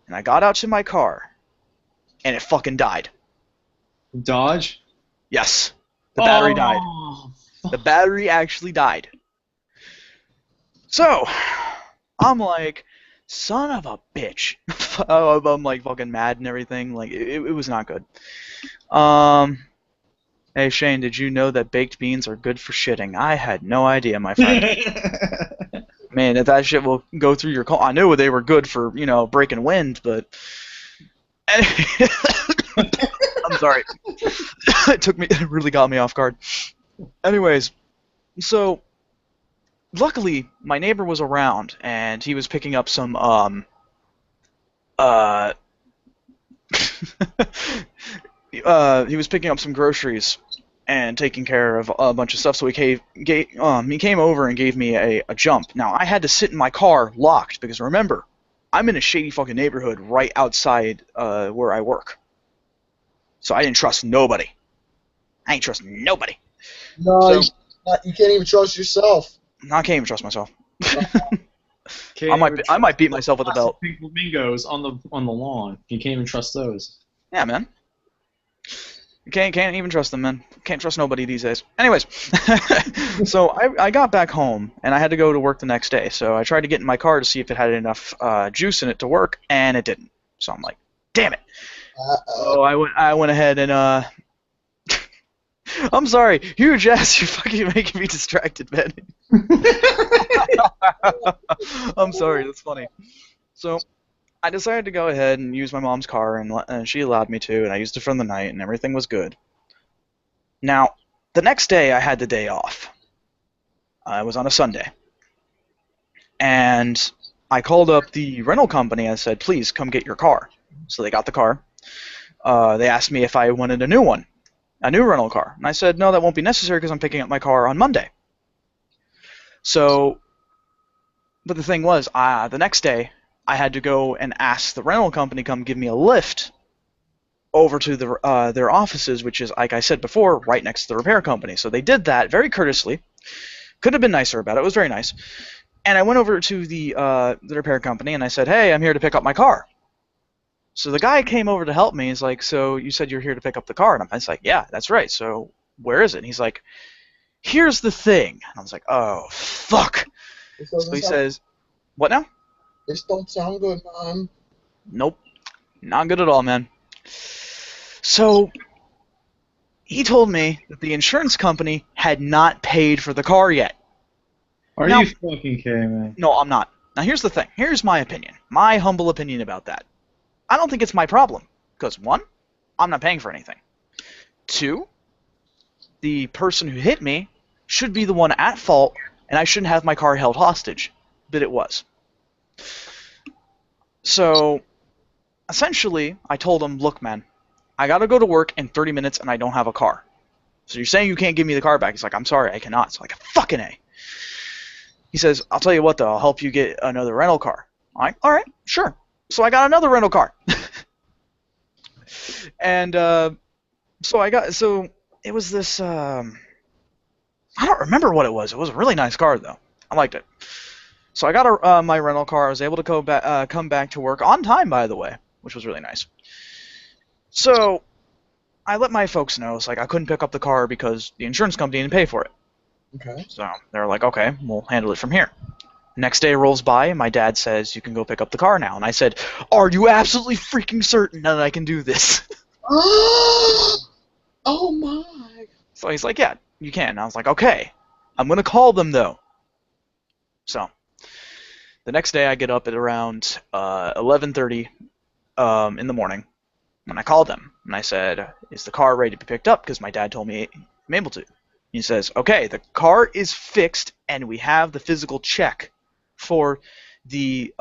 And I got out to my car, and it fucking died. Dodge? Yes. The battery died. Fuck. The battery actually died. So, I'm like, son of a bitch. I'm like fucking mad and everything. Like, it was not good. Hey Shane, did you know that baked beans are good for shitting? I had no idea, my friend. Man, if that shit will go through your I knew they were good for, breaking wind, but I'm sorry. It really got me off guard. Anyways, so luckily my neighbor was around and he was picking up some he was picking up some groceries and taking care of a bunch of stuff, so he came over and gave me a jump. Now, I had to sit in my car locked, because remember, I'm in a shady fucking neighborhood right outside where I work. So I didn't trust nobody. I ain't trust nobody. No, So, you can't even trust yourself. I can't even trust myself. Can't I might beat myself with a belt. Pink flamingos on the lawn. You can't even trust those. Yeah, man. You can't even trust them, man. Can't trust nobody these days. Anyways, so I got back home, and I had to go to work the next day. So I tried to get in my car to see if it had enough juice in it to work, and it didn't. So I'm like, damn it. So I went ahead and I'm sorry, huge ass, you're fucking making me distracted, man. I'm sorry, that's funny. So I decided to go ahead and use my mom's car, and she allowed me to, and I used it for the night, and everything was good. Now, the next day I had the day off. It was on a Sunday. And I called up the rental company and said, please come get your car. So they got the car. They asked me if I wanted a new one, a new rental car. And I said, no, that won't be necessary because I'm picking up my car on Monday. So, but the thing was, the next day, I had to go and ask the rental company to come give me a lift over to their offices, which is, like I said before, right next to the repair company. So they did that very courteously. Could have been nicer about it. It was very nice. And I went over to the repair company, and I said, hey, I'm here to pick up my car. So the guy came over to help me. He's like, so you said you're here to pick up the car? And I was like, yeah, that's right. So where is it? And he's like, here's the thing. And I was like, oh, fuck. So he says, what now? This don't sound good, man. Nope. Not good at all, man. So he told me that the insurance company had not paid for the car yet. Are Now- you fucking kidding me? No, I'm not. Now here's the thing. Here's my opinion. My humble opinion about that. I don't think it's my problem. Because 1, I'm not paying for anything. 2, the person who hit me should be the one at fault, and I shouldn't have my car held hostage. But it was. So, essentially, I told him, look, man, I gotta go to work in 30 minutes and I don't have a car. So you're saying you can't give me the car back? He's like, I'm sorry, I cannot. So I'm like, fucking A. He says, I'll tell you what, though, I'll help you get another rental car. I'm like, all right, sure. So I got another rental car. And so it was this, I don't remember what it was. It was a really nice car, though. I liked it. So I got my rental car. I was able to come back to work on time, by the way, which was really nice. So I let my folks know. It's like I couldn't pick up the car because the insurance company didn't pay for it. Okay. So they're like, okay, we'll handle it from here. Next day rolls by, and my dad says, you can go pick up the car now. And I said, are you absolutely freaking certain that I can do this? Oh my. So he's like, yeah, you can. And I was like, okay. I'm going to call them, though. So the next day I get up at around 11:30 in the morning, and I called them. And I said, is the car ready to be picked up? Because my dad told me I'm able to. He says, okay, the car is fixed, and we have the physical check for the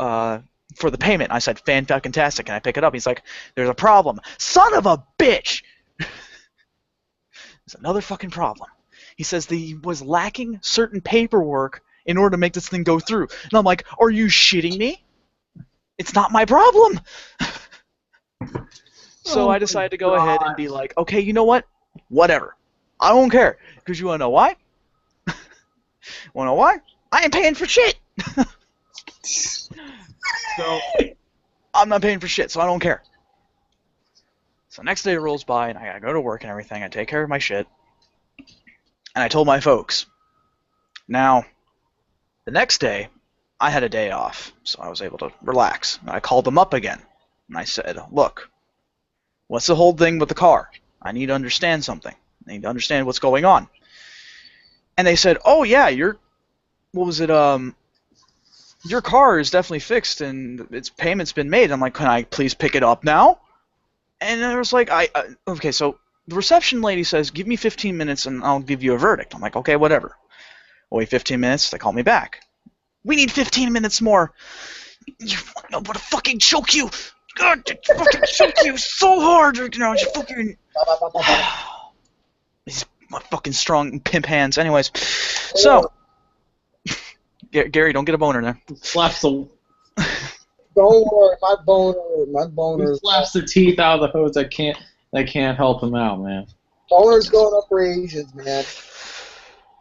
payment. I said, fan-fucking-tastic. Can I pick it up? He's like, there's a problem. Son of a bitch! There's another fucking problem. He says that he was lacking certain paperwork in order to make this thing go through. And I'm like, are you shitting me? It's not my problem. So I decided to go ahead and be like, okay, you know what? Whatever. I don't care. Because you want to know why? Want to know why? I ain't paying for shit. So I'm not paying for shit, so I don't care. So next day rolls by, and I gotta go to work and everything. I take care of my shit. And I told my folks. Now, the next day, I had a day off, so I was able to relax. And I called them up again, and I said, look, what's the whole thing with the car? I need to understand something. I need to understand what's going on. And they said, oh yeah, your car is definitely fixed and its payment's been made. I'm like, can I please pick it up now? And I was like, okay, so the reception lady says, give me 15 minutes and I'll give you a verdict. I'm like, okay, whatever. Wait 15 minutes, they call me back. We need 15 minutes more. I'm gonna fucking choke you. God, fucking choke you so hard. You know, you fucking... These my fucking strong pimp hands. Anyways, so... Gary, don't get a boner there. Slaps the. Don't worry, my boner. Slaps the teeth out of the hose that can't help him out, man. Boner's going up for Asians, man.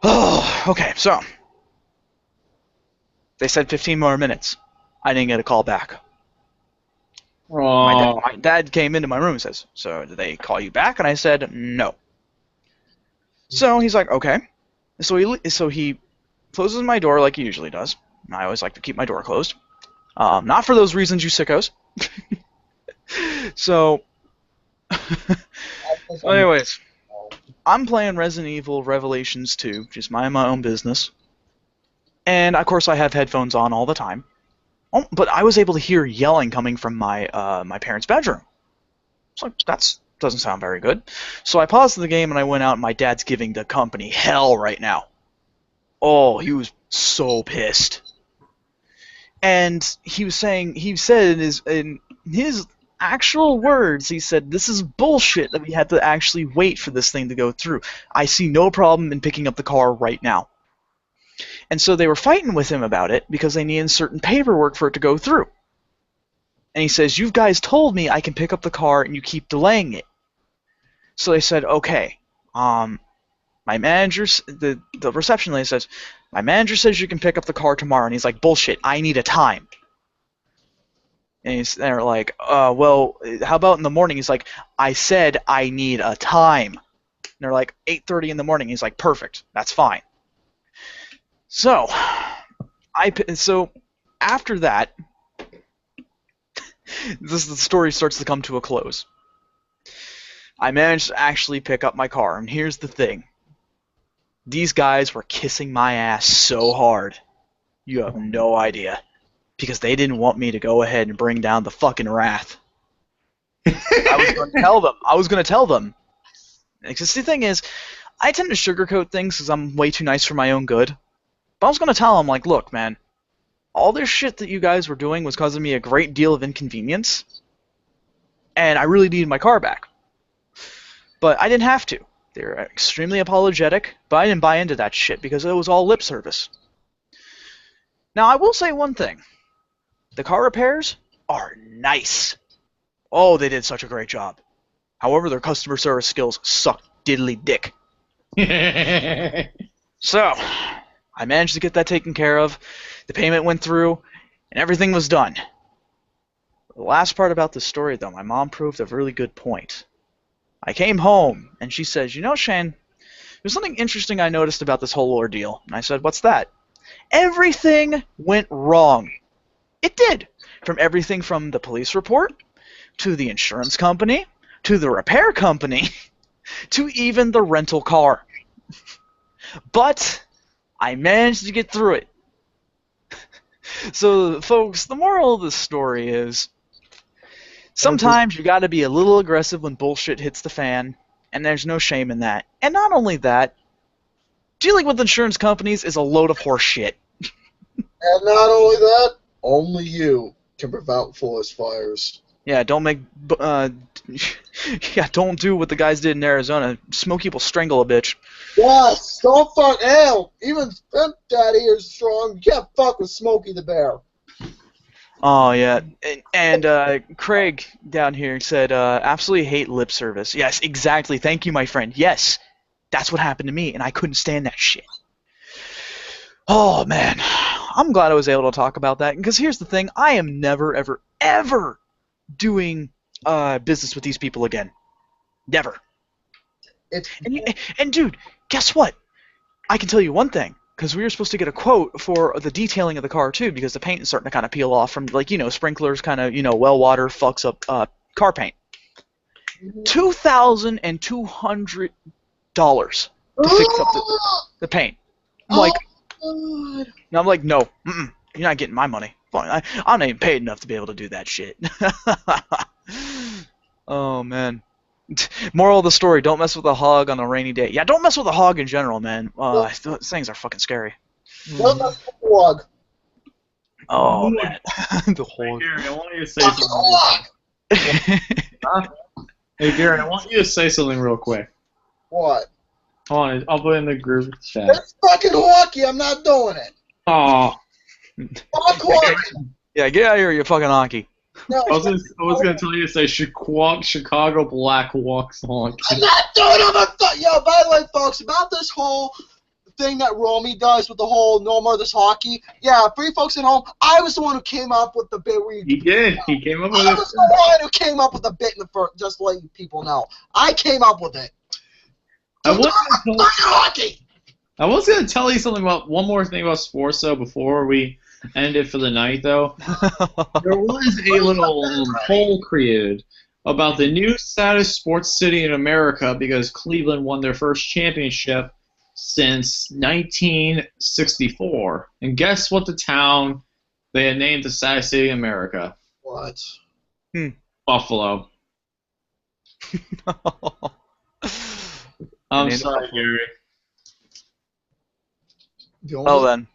Oh, okay, so they said 15 more minutes. I didn't get a call back. Oh. My dad came into my room and says, so did they call you back? And I said, no. So he's like, okay. So he closes my door like he usually does. I always like to keep my door closed. Not for those reasons, you sickos. So, anyways, I'm playing Resident Evil Revelations 2, just minding my own business. And, of course, I have headphones on all the time. Oh, but I was able to hear yelling coming from my parents' bedroom. So that doesn't sound very good. So I paused the game and I went out, and my dad's giving the company hell right now. Oh, he was so pissed. And he said in his actual words, he said, this is bullshit that we had to actually wait for this thing to go through. I see no problem in picking up the car right now. And so they were fighting with him about it because they needed certain paperwork for it to go through. And he says, you guys told me I can pick up the car and you keep delaying it. So they said, okay, my manager, the reception lady says, my manager says you can pick up the car tomorrow. And he's like, bullshit, I need a time. And they're like, well, how about in the morning? He's like, I said I need a time. And they're like, 8:30 in the morning. He's like, perfect, that's fine. So after that, the story starts to come to a close. I managed to actually pick up my car, and here's the thing. These guys were kissing my ass so hard. You have no idea. Because they didn't want me to go ahead and bring down the fucking wrath. I was going to tell them. I was going to tell them. Because the thing is, I tend to sugarcoat things because I'm way too nice for my own good. But I was going to tell them, like, look, man, all this shit that you guys were doing was causing me a great deal of inconvenience. And I really needed my car back. But I didn't have to. They were extremely apologetic, but I didn't buy into that shit because it was all lip service. Now, I will say one thing. The car repairs are nice. Oh, they did such a great job. However, their customer service skills suck diddly dick. So, I managed to get that taken care of. The payment went through, and everything was done. The last part about this story, though, my mom proved a really good point. I came home, and she says, you know, Shane, there's something interesting I noticed about this whole ordeal. And I said, what's that? Everything went wrong. It did. From everything from the police report, to the insurance company, to the repair company, to even the rental car. But I managed to get through it. So, folks, the moral of the story is sometimes you gotta be a little aggressive when bullshit hits the fan, and there's no shame in that. And not only that, dealing with insurance companies is a load of horse shit. And not only that, only you can prevent forest fires. Yeah, don't do what the guys did in Arizona. Smokey will strangle a bitch. Yes, don't fuck. Hell, even Pimp Daddy is strong. You can't fuck with Smokey the Bear. Oh, yeah. And Craig down here said, absolutely hate lip service. Yes, exactly. Thank you, my friend. Yes, that's what happened to me, and I couldn't stand that shit. Oh, man. I'm glad I was able to talk about that, because here's the thing. I am never, ever, ever doing business with these people again. Never. And dude, guess what? I can tell you one thing. Because we were supposed to get a quote for the detailing of the car, too, because the paint is starting to kind of peel off from, like, sprinklers kind of, well water fucks up car paint. $2,200 to fix up the paint. I'm like, no, you're not getting my money. I'm not even paid enough to be able to do that shit. Oh, man. Moral of the story, don't mess with a hog on a rainy day. Yeah, don't mess with a hog in general, man. Those things are fucking scary. Don't mess with the hog. Oh, man. The hog. Hey, Gary, I want you to say something. Hey, Gary, I want you to say something real quick. What? Hold on, I'll put it in the group chat. It's fucking hockey. I'm not doing it. Aw. Fuck hockey. Yeah, get out of here, you fucking honky. No, I was gonna tell you to say Chicago Black Walks Honky. I'm not doing it. Yo, by the way, folks, about this whole thing that Romy does with the whole no more of this hockey. Yeah, for you folks at home, I was the one who came up with the bit where you. He did. He came up with it. I was the one who came up with the bit in the first. Just to let you people know, I came up with it. I was gonna tell you something about one more thing about sports though before we end it for the night though. There was a little poll created about the new saddest sports city in America because Cleveland won their first championship since 1964. And guess what the town they had named the saddest city in America? What? Buffalo. I'm sorry, Gary. Oh, then.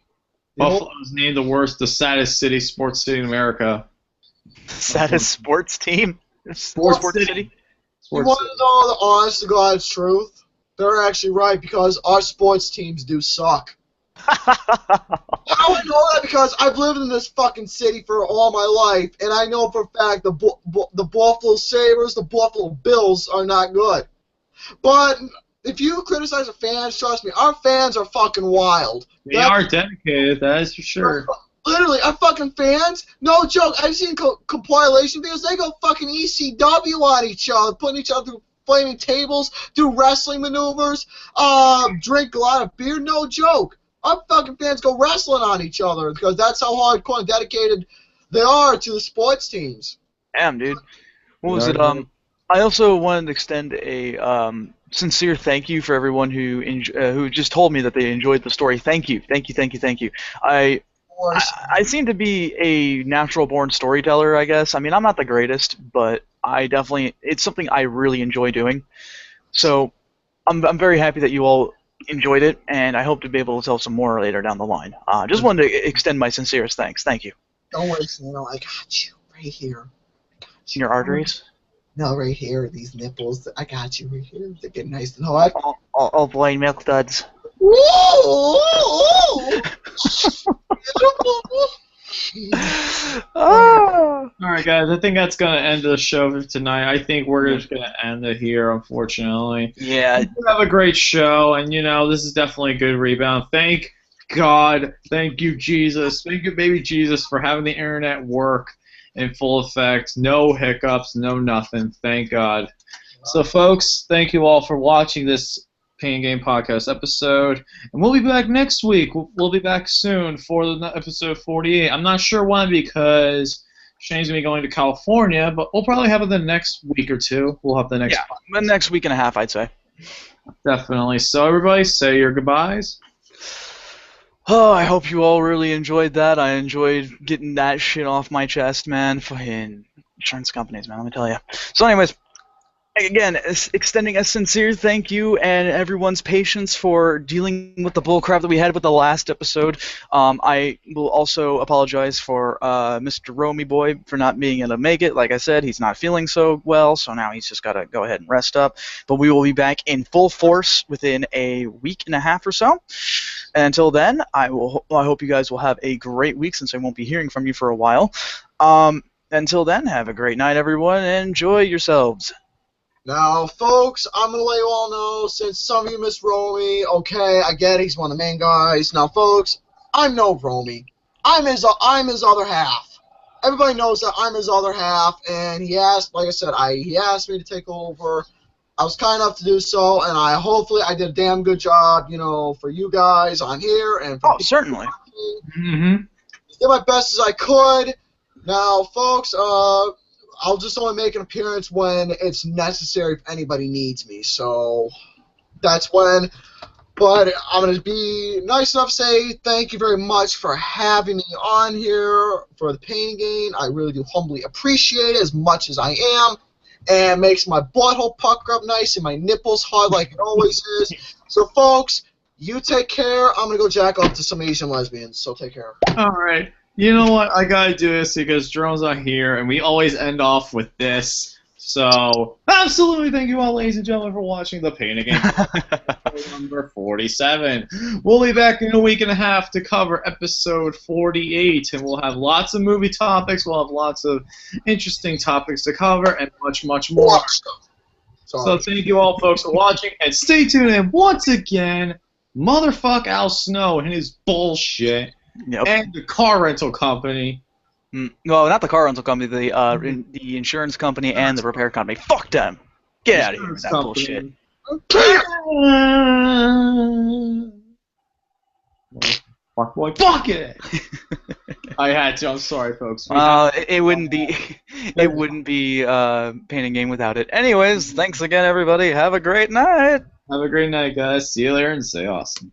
Buffalo was named the saddest sports city in America. Saddest sports team? Sports city. You want to know the honest to God's truth? They're actually right because our sports teams do suck. How I know that? Because I've lived in this fucking city for all my life, and I know for a fact the Buffalo Sabres, the Buffalo Bills are not good. But if you criticize the fans, trust me, our fans are fucking wild. They are dedicated, that is for sure. Literally, our fucking fans, no joke, I've seen compilation videos, they go fucking ECW on each other, putting each other through flaming tables, do wrestling maneuvers, drink a lot of beer, no joke. Our fucking fans go wrestling on each other because that's how hardcore and dedicated they are to the sports teams. Damn, dude. What was it? I also wanted to extend a sincere thank you for everyone who just told me that they enjoyed the story. Thank you, thank you, thank you, thank you. I I seem to be a natural-born storyteller, I guess. I mean, I'm not the greatest, but it's something I really enjoy doing. So I'm very happy that you all enjoyed it, and I hope to be able to tell some more later down the line. Just wanted to extend my sincerest thanks. Thank you. Don't worry, Sano. I got you right here. Your arteries? No, right here. These nipples. I got you right here. They get nice and hot. Oh boy, milk duds. All right, guys. I think that's gonna end the show for tonight. I think we're just gonna end it here, unfortunately. Yeah. We have a great show, and this is definitely a good rebound. Thank God. Thank you, Jesus. Thank you, baby Jesus, for having the internet work in full effect. No hiccups, no nothing. Thank God. So, folks, thank you all for watching this Pain Game Podcast episode. And we'll be back next week. We'll be back soon for the episode 48. I'm not sure when because Shane's going to be going to California, but we'll probably have it the next week or two. We'll have the next the next week and a half, I'd say. Definitely. So, everybody, say your goodbyes. Oh, I hope you all really enjoyed that. I enjoyed getting that shit off my chest, man. Fucking insurance companies, man, let me tell you. So anyways, again, extending a sincere thank you and everyone's patience for dealing with the bullcrap that we had with the last episode. I will also apologize for Mr. Romy Boy for not being able to make it. Like I said, he's not feeling so well, so now he's just got to go ahead and rest up. But we will be back in full force within a week and a half or so. And until then, I hope you guys will have a great week since I won't be hearing from you for a while. Until then, have a great night, everyone, and enjoy yourselves. Now, folks, I'm going to let you all know, since some of you miss Romy, okay, I get it, he's one of the main guys. Now, folks, I'm no Romy. I'm his other half. Everybody knows that I'm his other half, and he asked, like I said, he asked me to take over. I was kind enough to do so, and hopefully I did a damn good job, for you guys on here. And for certainly. Did my best as I could. Now, folks, I'll just only make an appearance when it's necessary if anybody needs me. So that's when. But I'm going to be nice enough to say thank you very much for having me on here for the Pain Game. I really do humbly appreciate it as much as I am. And it makes my butthole pucker up nice and my nipples hard like it always is. So, folks, you take care. I'm going to go jack off to some Asian lesbians. So take care. All right. You know what? I gotta do this because Jerome's not here, and we always end off with this. So, absolutely thank you all, ladies and gentlemen, for watching the Pain Game number 47. We'll be back in a week and a half to cover episode 48, and we'll have lots of movie topics, we'll have lots of interesting topics to cover, and much, much more. So thank you all, folks, for watching, and stay tuned in once again. Motherfuck Al Snow and his bullshit. Yep. And the car rental company. Well, not the car rental company, the insurance company and the repair company. Fuck them. Get out of here with that bullshit. Fuck boy, fuck it! I had to. I'm sorry, folks. It wouldn't be Pain and Game without it. Anyways, thanks again, everybody. Have a great night. Have a great night, guys. See you later and stay awesome.